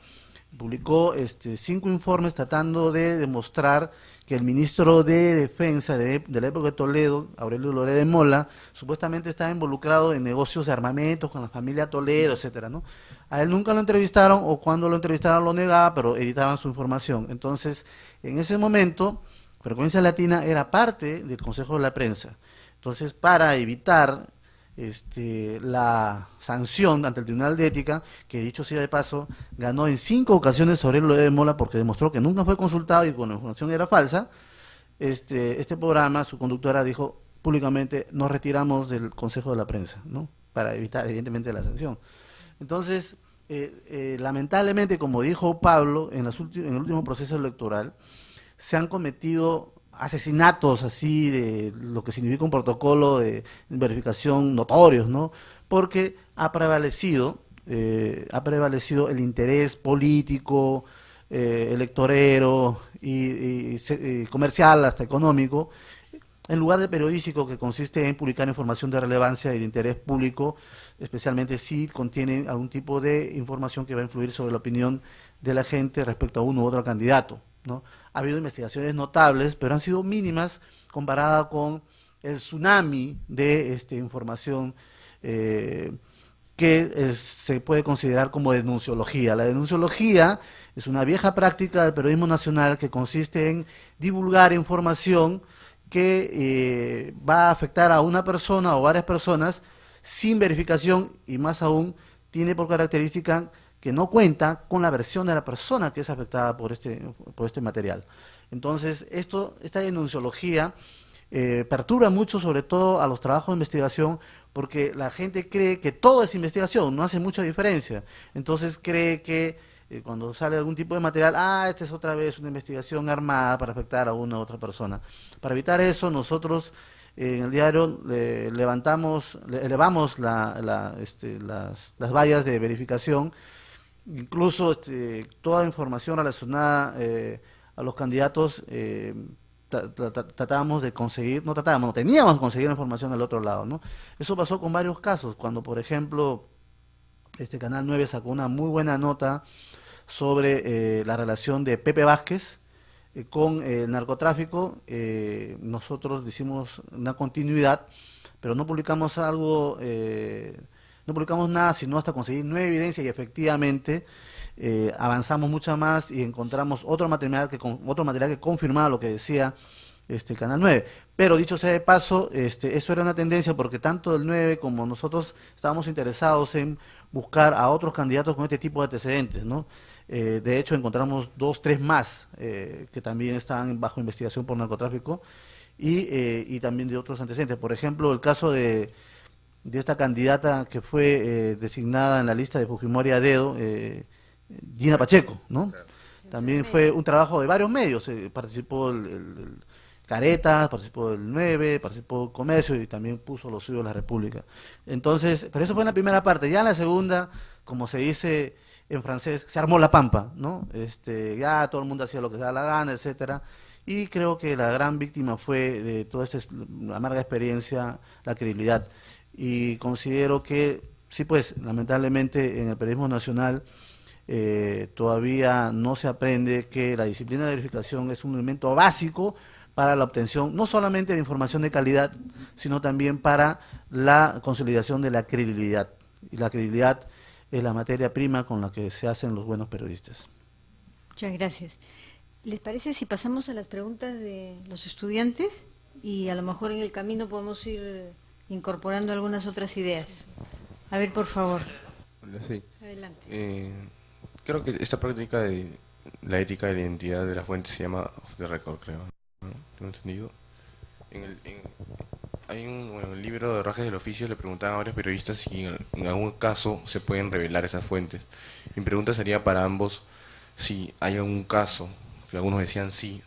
publicó 5 informes tratando de demostrar que el ministro de Defensa de la época de Toledo, Aurelio Loré de Mola, supuestamente estaba involucrado en negocios de armamentos con la familia Toledo, etcétera, ¿no? A él nunca lo entrevistaron, o cuando lo entrevistaron lo negaba, pero editaban su información. Entonces, en ese momento, Frecuencia Latina era parte del Consejo de la Prensa. Entonces, para evitar la sanción ante el Tribunal de Ética, que dicho sea de paso, ganó en 5 ocasiones sobre Loré de Mola porque demostró que nunca fue consultado y con la información era falsa, este programa, su conductora dijo públicamente, nos retiramos del Consejo de la Prensa, ¿no? Para evitar evidentemente la sanción. Entonces, lamentablemente, como dijo Pablo, en el último proceso electoral, se han cometido asesinatos así de lo que significa un protocolo de verificación notorios, ¿no? Porque ha prevalecido el interés político, electorero y comercial, hasta económico, en lugar del periodístico, que consiste en publicar información de relevancia y de interés público, especialmente si contiene algún tipo de información que va a influir sobre la opinión de la gente respecto a uno u otro candidato, ¿no? Ha habido investigaciones notables, pero han sido mínimas comparada con el tsunami de información que se puede considerar como denunciología. La denunciología es una vieja práctica del periodismo nacional que consiste en divulgar información que va a afectar a una persona o varias personas sin verificación, y más aún tiene por característica que no cuenta con la versión de la persona que es afectada por este material. Entonces, esta denunciología perturba mucho, sobre todo a los trabajos de investigación, porque la gente cree que todo es investigación, no hace mucha diferencia. Entonces cree que cuando sale algún tipo de material, esta es otra vez una investigación armada para afectar a una u otra persona. Para evitar eso, nosotros en el diario elevamos las vallas de verificación. Incluso toda información relacionada a los candidatos tratábamos de conseguir, teníamos que conseguir información del otro lado, ¿no? Eso pasó con varios casos, cuando por ejemplo Canal 9 sacó una muy buena nota sobre la relación de Pepe Vázquez con el narcotráfico. Nosotros hicimos una continuidad, pero no publicamos no publicamos nada, sino hasta conseguir nueva evidencia, y efectivamente avanzamos mucho más y encontramos otro material que confirmaba lo que decía Canal 9. Pero dicho sea de paso, eso era una tendencia porque tanto el 9 como nosotros estábamos interesados en buscar a otros candidatos con este tipo de antecedentes, ¿no? De hecho, encontramos 2, 3 más que también estaban bajo investigación por narcotráfico y también de otros antecedentes. Por ejemplo, el caso de esta candidata que fue designada en la lista de Fujimori a dedo, Gina Pacheco, ¿no? También fue un trabajo de varios medios, participó el Caretas, participó el 9, participó Comercio y también puso los suyos de la República. Entonces, pero eso fue en la primera parte. Ya en la segunda, como se dice en francés, se armó la pampa, ¿no? Ya todo el mundo hacía lo que se da la gana, etcétera. Y creo que la gran víctima fue de toda esta amarga experiencia, la credibilidad. Y considero que, sí, pues, lamentablemente en el periodismo nacional todavía no se aprende que la disciplina de verificación es un elemento básico para la obtención no solamente de información de calidad, sino también para la consolidación de la credibilidad. Y la credibilidad es la materia prima con la que se hacen los buenos periodistas. Muchas gracias. ¿Les parece si pasamos a las preguntas de los estudiantes? Y a lo mejor en el camino podemos ir incorporando algunas otras ideas. A ver, por favor. Sí. Adelante. Creo que esta práctica de la ética de la identidad de la fuente se llama off the record, creo, ¿no? ¿Tengo entendido? Bueno, en el libro de Rajes del Oficio le preguntaban a varios periodistas si en algún caso se pueden revelar esas fuentes. Mi pregunta sería para ambos si hay algún caso, que algunos decían sí,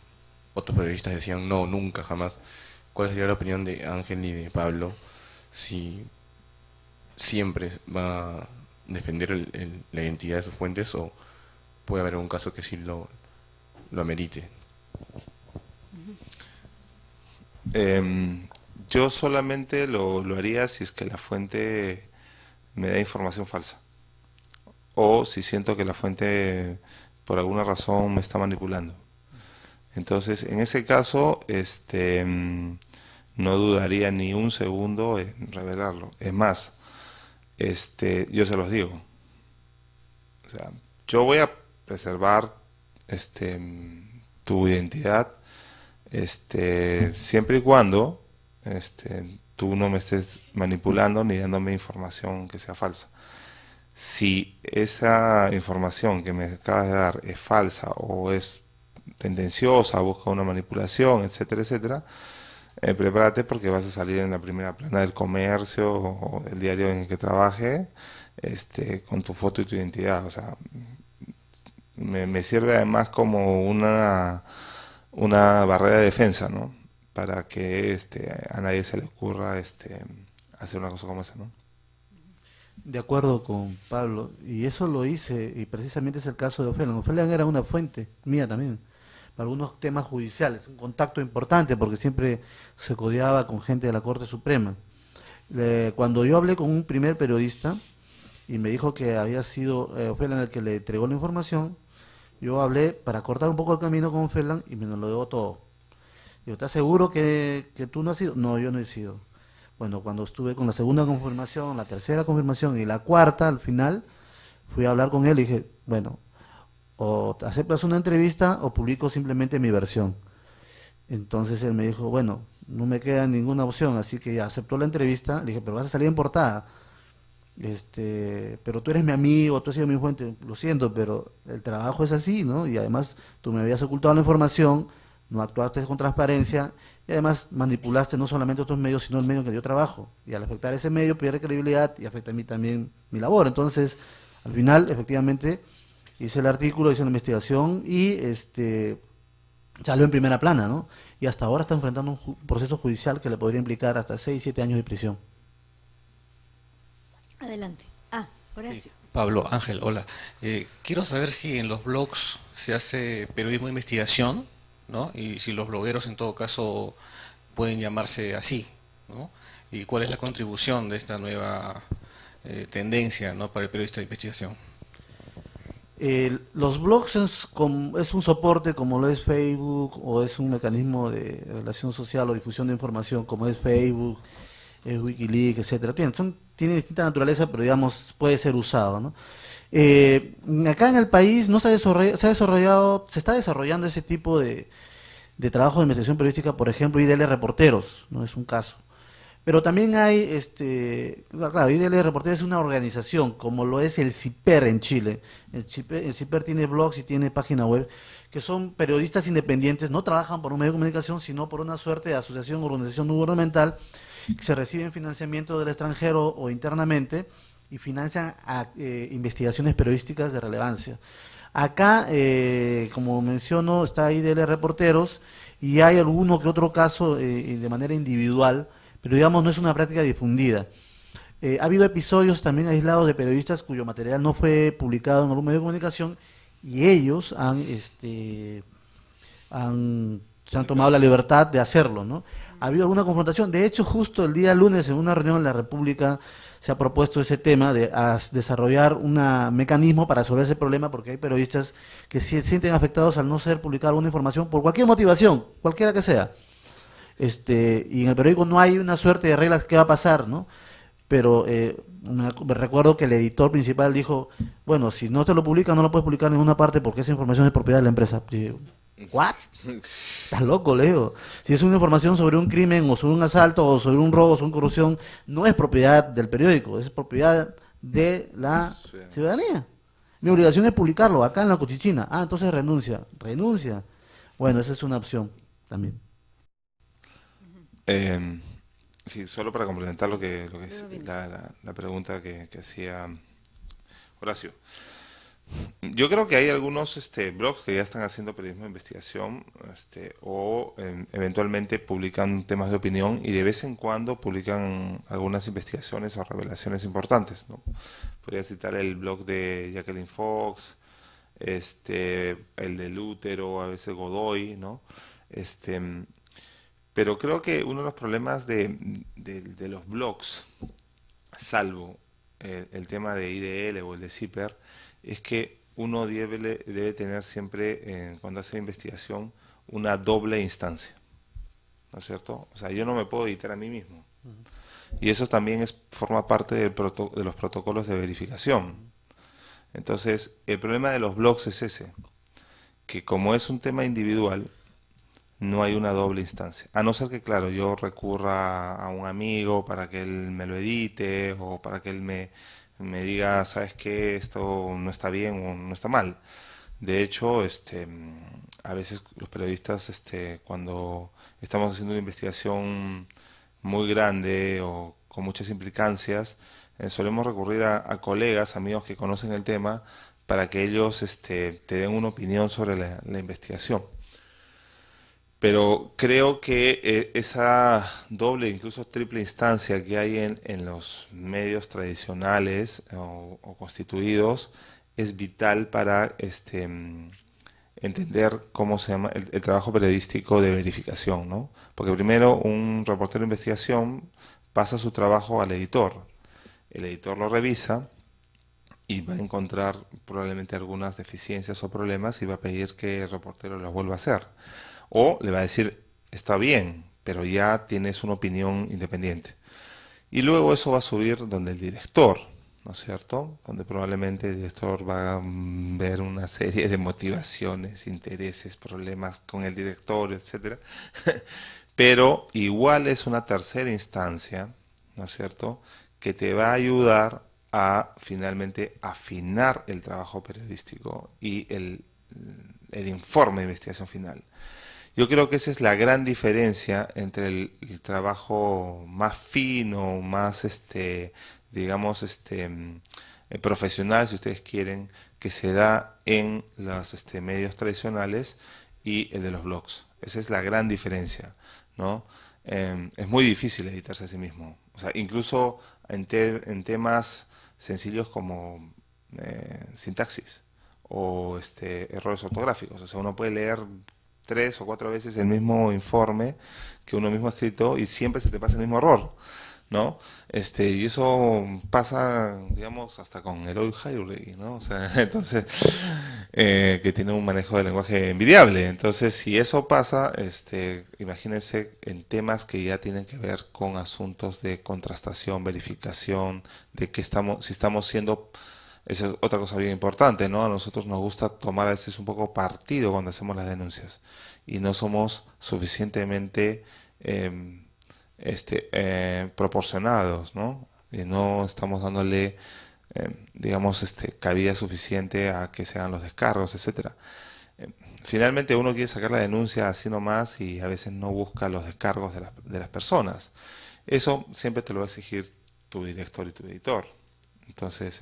otros periodistas decían no, nunca, jamás. ¿Cuál sería la opinión de Ángel y de Pablo? Si siempre va a defender la identidad de sus fuentes o puede haber un caso que sí lo amerite. Yo solamente lo haría si es que la fuente me da información falsa o si siento que la fuente por alguna razón me está manipulando. Entonces, en ese caso, no dudaría ni un segundo en revelarlo. Es más, yo se los digo. O sea, yo voy a preservar tu identidad, siempre y cuando tú no me estés manipulando ni dándome información que sea falsa. Si esa información que me acabas de dar es falsa o es tendenciosa, busca una manipulación, etcétera, etcétera, prepárate porque vas a salir en la primera plana del Comercio o del diario en el que trabaje, con tu foto y tu identidad. O sea, me sirve además como una barrera de defensa, ¿no? Para que a nadie se le ocurra hacer una cosa como esa, ¿no? De acuerdo con Pablo, y eso lo hice, y precisamente es el caso de Ofelia. Ofelia era una fuente mía también, para algunos temas judiciales, un contacto importante, porque siempre se codeaba con gente de la Corte Suprema. Cuando yo hablé con un primer periodista, y me dijo que había sido Ofelia el que le entregó la información, yo hablé para cortar un poco el camino con Ofelia, y me lo dio todo. Digo, ¿estás seguro que tú no has sido? No, yo no he sido. Bueno, cuando estuve con la segunda confirmación, la tercera confirmación y la cuarta, al final, fui a hablar con él y dije, bueno, o aceptas una entrevista o publico simplemente mi versión. Entonces él me dijo, bueno, no me queda ninguna opción, así que ya aceptó la entrevista. Le dije, pero vas a salir en portada. Pero tú eres mi amigo, tú has sido mi fuente, lo siento, pero el trabajo es así, ¿no? Y además tú me habías ocultado la información, no actuaste con transparencia y además manipulaste no solamente otros medios, sino el medio en que yo trabajo. Y al afectar ese medio pierde credibilidad y afecta a mí también mi labor. Entonces, al final, efectivamente, hice el artículo, hice la investigación y salió en primera plana, ¿no? Y hasta ahora está enfrentando un proceso judicial que le podría implicar hasta 6, 7 años de prisión. Adelante. Horacio. Pablo, Ángel, hola. Quiero saber si en los blogs se hace periodismo de investigación, ¿no? Y si los blogueros en todo caso pueden llamarse así, ¿no? Y cuál es la contribución de esta nueva tendencia, ¿no?, para el periodista de investigación. Los blogs es un soporte como lo es Facebook, o es un mecanismo de relación social o difusión de información como es Facebook, Wikileaks, etcétera. Tiene distinta naturaleza, pero digamos puede ser usado, ¿no? Acá en el país no se está desarrollando ese tipo de trabajo de investigación periodística, por ejemplo, IDL Reporteros, no es un caso. Pero también hay, claro, IDL Reporteros es una organización, como lo es el CIPER en Chile. El CIPER tiene blogs y tiene página web, que son periodistas independientes, no trabajan por un medio de comunicación, sino por una suerte de asociación o organización no gubernamental, que se reciben financiamiento del extranjero o internamente, y financian investigaciones periodísticas de relevancia. Acá, como menciono, está IDL Reporteros, y hay alguno que otro caso de manera individual, pero digamos no es una práctica difundida. Ha habido episodios también aislados de periodistas cuyo material no fue publicado en algún medio de comunicación, y ellos se han tomado la libertad de hacerlo, ¿no? Ha habido alguna confrontación. De hecho, justo el día lunes en una reunión en la República se ha propuesto ese tema de desarrollar un mecanismo para resolver ese problema, porque hay periodistas que se sienten afectados al no ser publicada alguna información por cualquier motivación, cualquiera que sea. Y en el periódico no hay una suerte de reglas que va a pasar, ¿no? Pero me recuerdo que el editor principal dijo, bueno, si no te lo publican, no lo puedes publicar en ninguna parte porque esa información es propiedad de la empresa. Y digo, ¿what? Estás loco, Leo. Si es una información sobre un crimen o sobre un asalto o sobre un robo o sobre una corrupción, no es propiedad del periódico, es propiedad de la ciudadanía. Mi obligación es publicarlo acá en la Cochichina. Entonces renuncia. Bueno, esa es una opción también. Sí, solo para complementar lo que es la pregunta que hacía Horacio. Yo creo que hay algunos blogs que ya están haciendo periodismo de investigación o eventualmente publican temas de opinión y de vez en cuando publican algunas investigaciones o revelaciones importantes, ¿no? Podría citar el blog de Jacqueline Fox, el de Lútero, a veces Godoy, ¿no? Este, pero creo que uno de los problemas de los blogs, salvo el tema de IDL o el de CIPER, es que uno debe tener siempre, cuando hace investigación, una doble instancia, ¿no es cierto? O sea, yo no me puedo editar a mí mismo. Y eso también forma parte de los protocolos de verificación. Entonces, el problema de los blogs es ese, que como es un tema individual, no hay una doble instancia. A no ser que, claro, yo recurra a un amigo para que él me lo edite o para que él me diga, ¿sabes qué? Esto no está bien o no está mal. De hecho, a veces los periodistas, cuando estamos haciendo una investigación muy grande o con muchas implicancias, solemos recurrir a colegas, amigos que conocen el tema, para que ellos te den una opinión sobre la investigación. Pero creo que esa doble, incluso triple instancia que hay en los medios tradicionales o constituidos es vital para entender cómo se llama el trabajo periodístico de verificación, ¿no? Porque primero un reportero de investigación pasa su trabajo al editor. El editor lo revisa y va a encontrar probablemente algunas deficiencias o problemas y va a pedir que el reportero las vuelva a hacer. O le va a decir, está bien, pero ya tienes una opinión independiente. Y luego eso va a subir donde el director, ¿no es cierto? Donde probablemente el director va a ver una serie de motivaciones, intereses, problemas con el director, etcétera. Pero igual es una tercera instancia, ¿no es cierto?, que te va a ayudar a finalmente afinar el trabajo periodístico y el informe de investigación final. Yo creo que esa es la gran diferencia entre el trabajo más fino, más, digamos, profesional, si ustedes quieren, que se da en los medios tradicionales y el de los blogs. Esa es la gran diferencia, ¿no? Es muy difícil editarse a sí mismo. O sea, incluso en temas sencillos como sintaxis o errores ortográficos. O sea, uno puede leer 3 o 4 veces el mismo informe que uno mismo ha escrito y siempre se te pasa el mismo error, ¿no? Y eso pasa, digamos, hasta con Eloy Jauregui, ¿no? O sea, entonces, que tiene un manejo de lenguaje envidiable. Entonces, si eso pasa, imagínense en temas que ya tienen que ver con asuntos de contrastación, verificación, de que si estamos siendo... Esa es otra cosa bien importante, ¿no? A nosotros nos gusta tomar a veces un poco partido cuando hacemos las denuncias y no somos suficientemente proporcionados, ¿no? Y no estamos dándole, digamos, cabida suficiente a que se hagan los descargos, etcétera. Finalmente uno quiere sacar la denuncia así nomás y a veces no busca los descargos de las personas. Eso siempre te lo va a exigir tu director y tu editor. Entonces,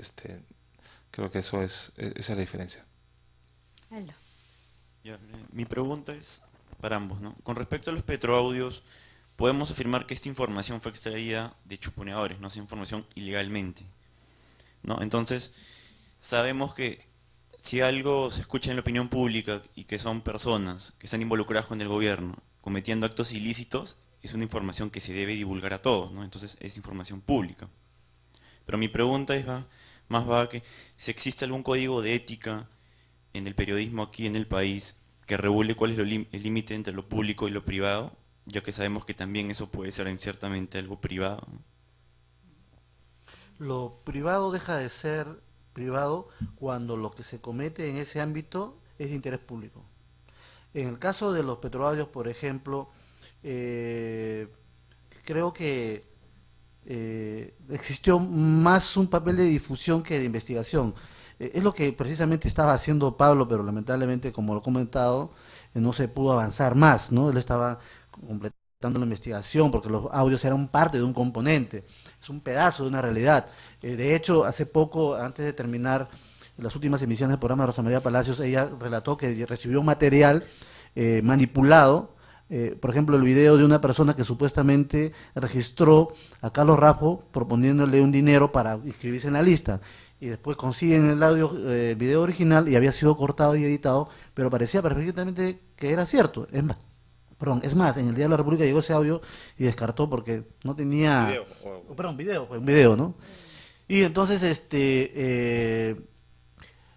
creo que esa es la diferencia. Aldo. Mi pregunta es para ambos, ¿no? Con respecto a los petroaudios, podemos afirmar que esta información fue extraída de chuponeadores, no es información ilegalmente, ¿no? Entonces, sabemos que si algo se escucha en la opinión pública y que son personas que están involucradas con el gobierno cometiendo actos ilícitos, es una información que se debe divulgar a todos, ¿no? Entonces, es información pública. Pero mi pregunta es más va que si existe algún código de ética en el periodismo aquí en el país que regule cuál es el límite entre lo público y lo privado, ya que sabemos que también eso puede ser ciertamente algo privado, ¿no? Lo privado deja de ser privado cuando lo que se comete en ese ámbito es de interés público. En el caso de los petroaudios, por ejemplo, creo que existió más un papel de difusión que de investigación. Es lo que precisamente estaba haciendo Pablo, pero lamentablemente, como lo he comentado, no se pudo avanzar más, ¿no? Él estaba completamente afectando la investigación, porque los audios eran parte de un componente, es un pedazo de una realidad. De hecho, hace poco, antes de terminar las últimas emisiones del programa de Rosa María Palacios, ella relató que recibió material manipulado, por ejemplo, el video de una persona que supuestamente registró a Carlos Raffo proponiéndole un dinero para inscribirse en la lista, y después consiguen el audio, el video original, y había sido cortado y editado, pero parecía perfectamente que era cierto. Es más, en el Día de la República llegó ese audio y descartó porque no tenía... un video, ¿no? Y entonces,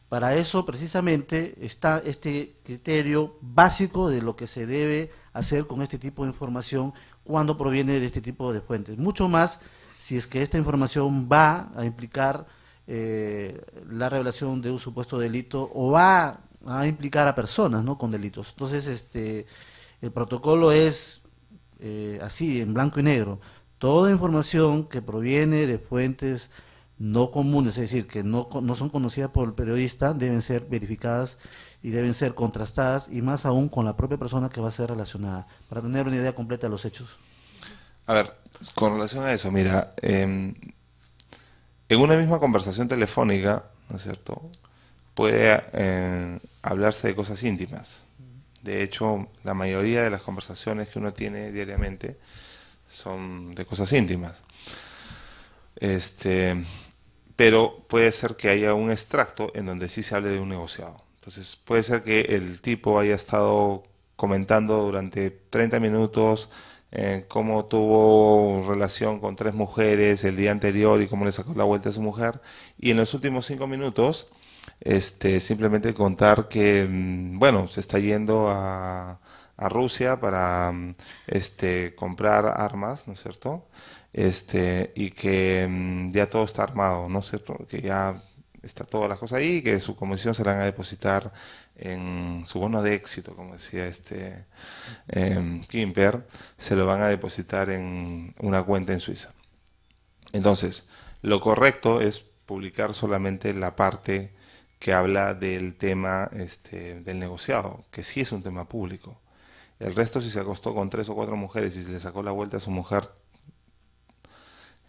para eso precisamente está este criterio básico de lo que se debe hacer con este tipo de información cuando proviene de este tipo de fuentes. Mucho más si es que esta información va a implicar la revelación de un supuesto delito o va a implicar a personas, ¿no?, con delitos. Entonces, el protocolo es así, en blanco y negro. Toda información que proviene de fuentes no comunes, es decir, que no son conocidas por el periodista, deben ser verificadas y deben ser contrastadas, y más aún con la propia persona que va a ser relacionada, para tener una idea completa de los hechos. A ver, con relación a eso, mira, en una misma conversación telefónica, ¿no es cierto?, puede hablarse de cosas íntimas. De hecho, la mayoría de las conversaciones que uno tiene diariamente son de cosas íntimas. Pero puede ser que haya un extracto en donde sí se hable de un negociado. Entonces, puede ser que el tipo haya estado comentando durante 30 minutos cómo tuvo relación con 3 mujeres el día anterior y cómo le sacó la vuelta a su mujer, y en los últimos 5 minutos simplemente contar que, bueno, se está yendo a Rusia para comprar armas, ¿no es cierto?, y que ya todo está armado, ¿no es cierto?, que ya está todas las cosas ahí, que su comisión se la van a depositar en su bono de éxito, como decía Kimper, se lo van a depositar en una cuenta en Suiza. Entonces, lo correcto es publicar solamente la parte que habla del tema del negociado, que sí es un tema público. El resto, si se acostó con 3 o 4 mujeres y se le sacó la vuelta a su mujer,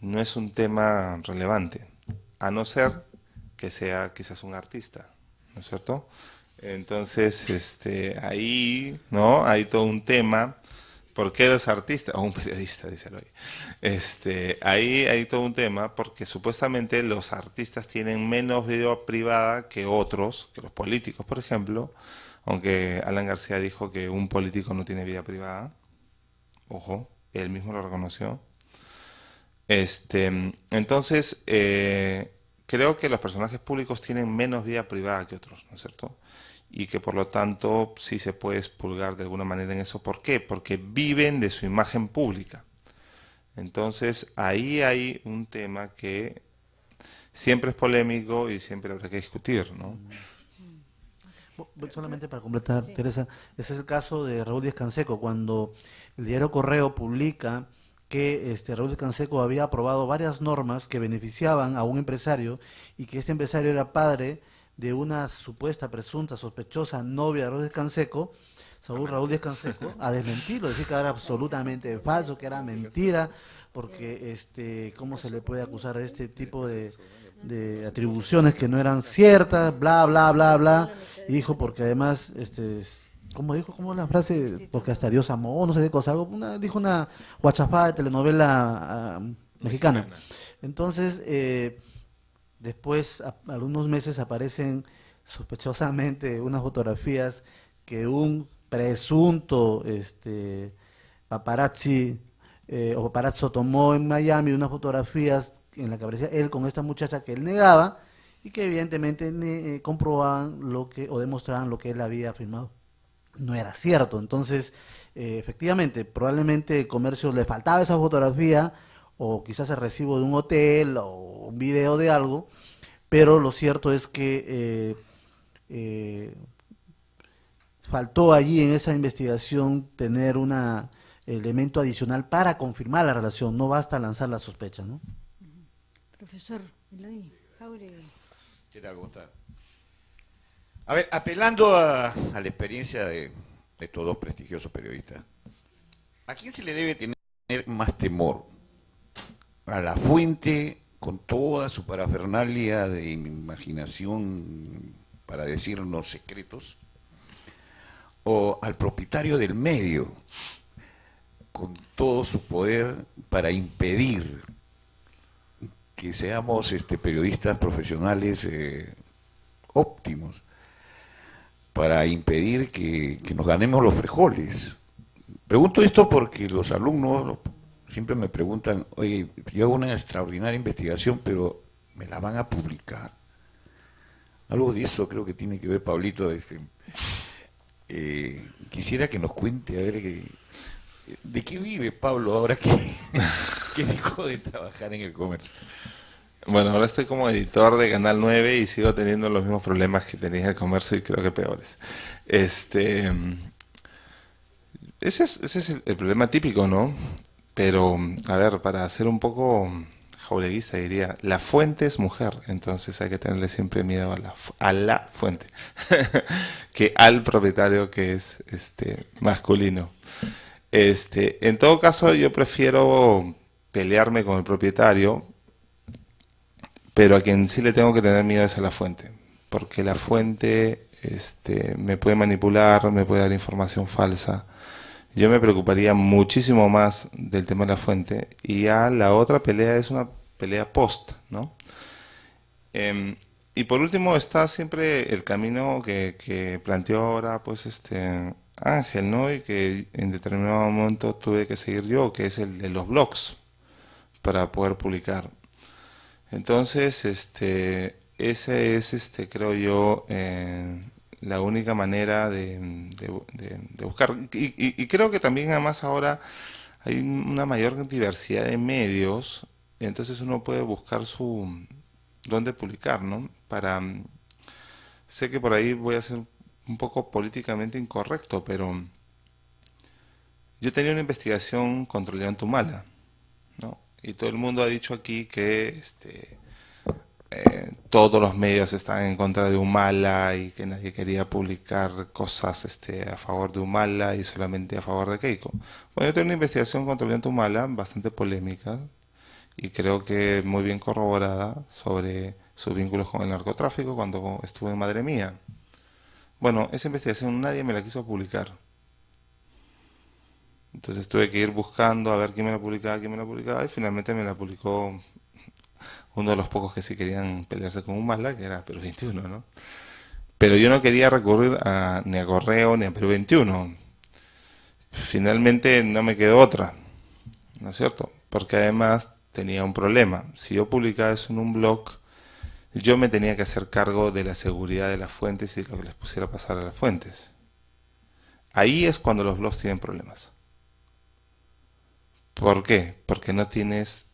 no es un tema relevante, a no ser que sea quizás un artista, ¿no es cierto? Entonces, ahí, ¿no?, hay todo un tema. ¿Por qué los artistas? O un periodista, díselo ahí. Ahí hay todo un tema, porque supuestamente los artistas tienen menos vida privada que otros, que los políticos, por ejemplo, aunque Alan García dijo que un político no tiene vida privada. Ojo, él mismo lo reconoció. Entonces, creo que los personajes públicos tienen menos vida privada que otros, ¿no es cierto?, y que por lo tanto sí se puede expurgar de alguna manera en eso. ¿Por qué? Porque viven de su imagen pública. Entonces ahí hay un tema que siempre es polémico y siempre habrá que discutir, ¿no? Solamente para completar, sí, Teresa, ese es el caso de Raúl Díaz Canseco, cuando el diario Correo publica que Raúl Díaz Canseco había aprobado varias normas que beneficiaban a un empresario, y que ese empresario era padre de una supuesta, presunta, sospechosa novia de Raúl Díaz Canseco. Raúl Díaz Canseco a desmentirlo, decir que era absolutamente falso, que era mentira, porque ¿cómo se le puede acusar a este tipo de atribuciones que no eran ciertas, bla, bla, bla, bla? Y dijo, porque además, ¿cómo dijo? ¿Cómo la frase? Porque hasta Dios amó, no sé qué cosa, dijo una guachafada de telenovela mexicana. Entonces, después, a algunos meses, aparecen sospechosamente unas fotografías que un presunto paparazzi o paparazzo tomó en Miami, unas fotografías en las que aparecía él con esta muchacha que él negaba, y que evidentemente comprobaban o demostraban lo que él había afirmado no era cierto. Entonces, efectivamente, probablemente el comercio le faltaba esa fotografía, o quizás el recibo de un hotel o un video de algo, pero lo cierto es que faltó allí en esa investigación tener un elemento adicional para confirmar la relación. No basta lanzar la sospecha, ¿no? Profesor Eloy Jauregui. ¿Qué tal? ¿Cómo está? A ver, apelando a la experiencia de estos dos prestigiosos periodistas, ¿A quién se le debe tener más temor? ¿A la fuente con toda su parafernalia de imaginación para decirnos secretos? ¿O al propietario del medio con todo su poder para impedir que seamos periodistas profesionales óptimos, para impedir que nos ganemos los frijoles? Pregunto esto porque los alumnos siempre me preguntan, oye, yo hago una extraordinaria investigación, pero ¿me la van a publicar? Algo de eso creo que tiene que ver, Pablito. Quisiera que nos cuente, a ver, ¿de qué vive Pablo ahora que dejó de trabajar en el comercio? Bueno, ahora estoy como editor de Canal 9 y sigo teniendo los mismos problemas que tenía en el comercio y creo que peores. Ese es el problema típico, ¿no? Pero, a ver, para ser un poco jaureguista diría, la fuente es mujer, entonces hay que tenerle siempre miedo a la fuente, que al propietario que es masculino. En todo caso, yo prefiero pelearme con el propietario, pero a quien sí le tengo que tener miedo es a la fuente, porque la fuente me puede manipular, me puede dar información falsa. Yo me preocuparía muchísimo más del tema de la fuente, y ya la otra pelea es una pelea post, ¿no? Y por último está siempre el camino que planteó ahora pues Ángel, ¿no? Y que en determinado momento tuve que seguir yo, que es el de los blogs para poder publicar. Entonces, ese es, creo yo, la única manera de buscar. Y creo que también además ahora hay una mayor diversidad de medios, entonces uno puede buscar dónde publicar, ¿no? Sé que por ahí voy a ser un poco políticamente incorrecto, pero yo tenía una investigación contra Ollanta, ¿no? Y todo el mundo ha dicho aquí que todos los medios estaban en contra de Humala y que nadie quería publicar cosas a favor de Humala y solamente a favor de Keiko. Bueno, yo tengo una investigación contra Ollanta bastante polémica y creo que muy bien corroborada sobre sus vínculos con el narcotráfico cuando estuve en Madre Mía. Bueno, esa investigación nadie me la quiso publicar. Entonces tuve que ir buscando a ver quién me la publicaba, y finalmente me la publicó uno de los pocos que sí querían pelearse con Humala, que era Perú 21, ¿no? Pero yo no quería recurrir ni a Correo ni a Perú 21. Finalmente no me quedó otra, ¿no es cierto? Porque además tenía un problema. Si yo publicaba eso en un blog, yo me tenía que hacer cargo de la seguridad de las fuentes y de lo que les pusiera a pasar a las fuentes. Ahí es cuando los blogs tienen problemas. ¿Por qué? Porque no tienes,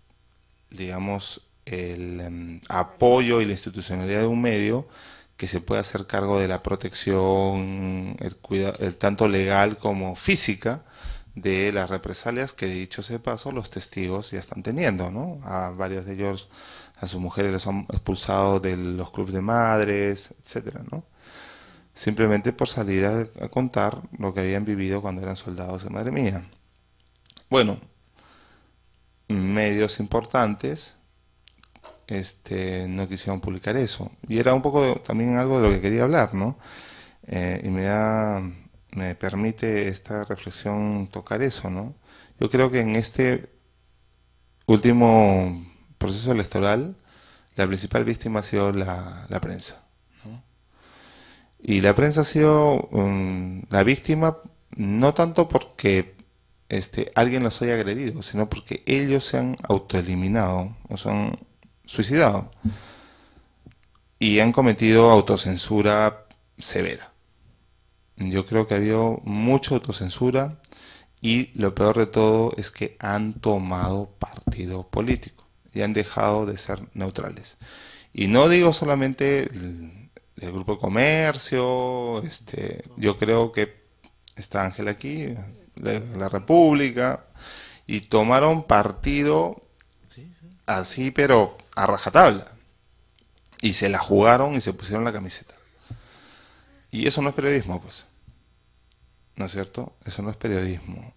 digamos, el apoyo y la institucionalidad de un medio que se pueda hacer cargo de la protección, el tanto legal como física de las represalias que, dicho sea de paso, los testigos ya están teniendo, ¿no? A varios de ellos, a sus mujeres los han expulsado de los clubes de madres, etcétera, ¿no? Simplemente por salir a contar lo que habían vivido cuando eran soldados de Madre Mía. Bueno, medios importantes no quisieron publicar eso. Y era un poco también algo de lo que quería hablar, ¿no? Y me permite esta reflexión tocar eso, ¿no? Yo creo que en este último proceso electoral, la principal víctima ha sido la prensa, ¿no? Y la prensa ha sido la víctima no tanto porque alguien los haya agredido, sino porque ellos se han autoeliminado o se han suicidado y han cometido autocensura severa. Yo creo que ha habido mucha autocensura y lo peor de todo es que han tomado partido político y han dejado de ser neutrales. Y no digo solamente el Grupo de Comercio, yo creo que está Ángel aquí, la República, y tomaron partido así, pero a rajatabla, y se la jugaron y se pusieron la camiseta. Y eso no es periodismo, pues, ¿no es cierto? Eso no es periodismo.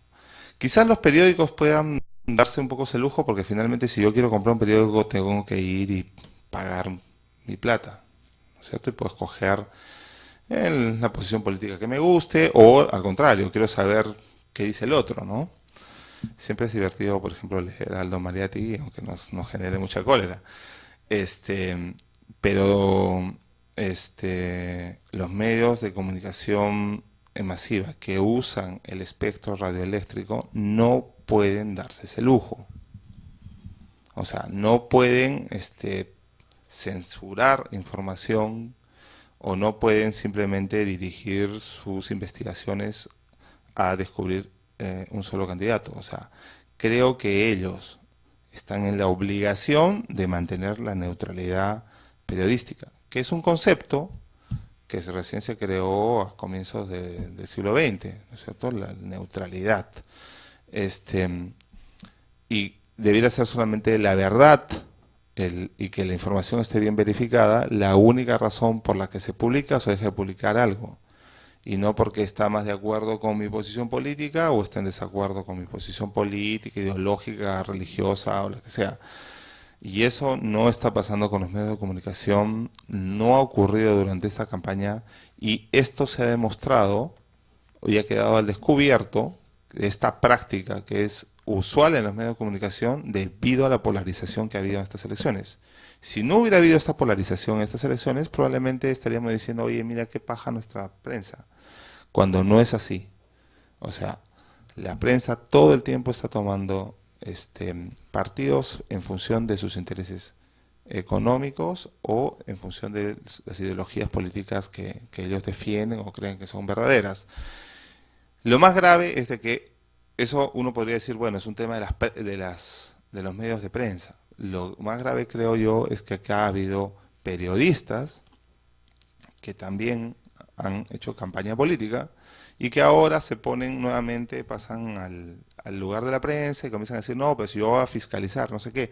Quizás los periódicos puedan darse un poco ese lujo, porque finalmente si yo quiero comprar un periódico tengo que ir y pagar mi plata, ¿no es cierto? Y puedo escoger la posición política que me guste, o al contrario, quiero saber qué dice el otro, ¿no? Siempre es divertido, por ejemplo, leer a Aldo Mariatti, aunque nos genere mucha cólera. Pero los medios de comunicación masiva que usan el espectro radioeléctrico no pueden darse ese lujo. O sea, no pueden censurar información, o no pueden simplemente dirigir sus investigaciones a descubrir un solo candidato. O sea, creo que ellos están en la obligación de mantener la neutralidad periodística, que es un concepto que recién se creó a comienzos del siglo XX, ¿no es cierto? La neutralidad. Y debiera ser solamente la verdad y que la información esté bien verificada la única razón por la que se publica o se deja de publicar algo, y no porque está más de acuerdo con mi posición política o está en desacuerdo con mi posición política, ideológica, religiosa o lo que sea. Y eso no está pasando con los medios de comunicación, no ha ocurrido durante esta campaña, y esto se ha demostrado y ha quedado al descubierto, esta práctica que es usual en los medios de comunicación debido a la polarización que ha habido en estas elecciones. Si no hubiera habido esta polarización en estas elecciones, probablemente estaríamos diciendo, oye, mira qué paja nuestra prensa, cuando no es así. O sea, la prensa todo el tiempo está tomando partidos en función de sus intereses económicos o en función de las ideologías políticas que ellos defienden o creen que son verdaderas. Lo más grave es de que eso uno podría decir, bueno, es un tema de los medios de prensa. Lo más grave, creo yo, es que acá ha habido periodistas que también han hecho campaña política y que ahora se ponen nuevamente, pasan al lugar de la prensa y comienzan a decir, no, pues yo voy a fiscalizar, no sé qué.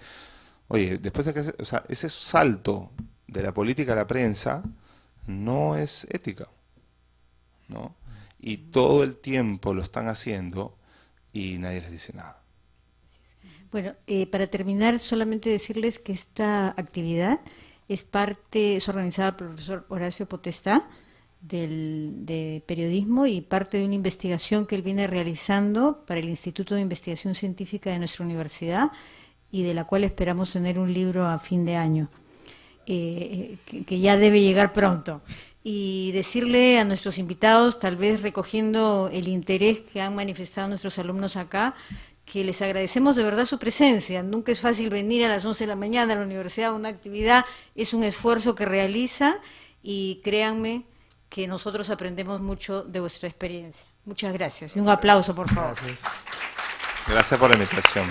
Oye, después de que, o sea, ese salto de la política a la prensa no es ética, ¿no? Y todo el tiempo lo están haciendo y nadie les dice nada. Bueno, para terminar, solamente decirles que esta actividad es organizada por el profesor Horacio Potestá, de periodismo, y parte de una investigación que él viene realizando para el Instituto de Investigación Científica de nuestra universidad, y de la cual esperamos tener un libro a fin de año, que ya debe llegar pronto. Y decirle a nuestros invitados, tal vez recogiendo el interés que han manifestado nuestros alumnos acá, que les agradecemos de verdad su presencia. Nunca es fácil venir a las 11 de la mañana a la universidad a una actividad, es un esfuerzo que realiza, y créanme que nosotros aprendemos mucho de vuestra experiencia. Muchas gracias y un aplauso, por favor. Gracias por la invitación.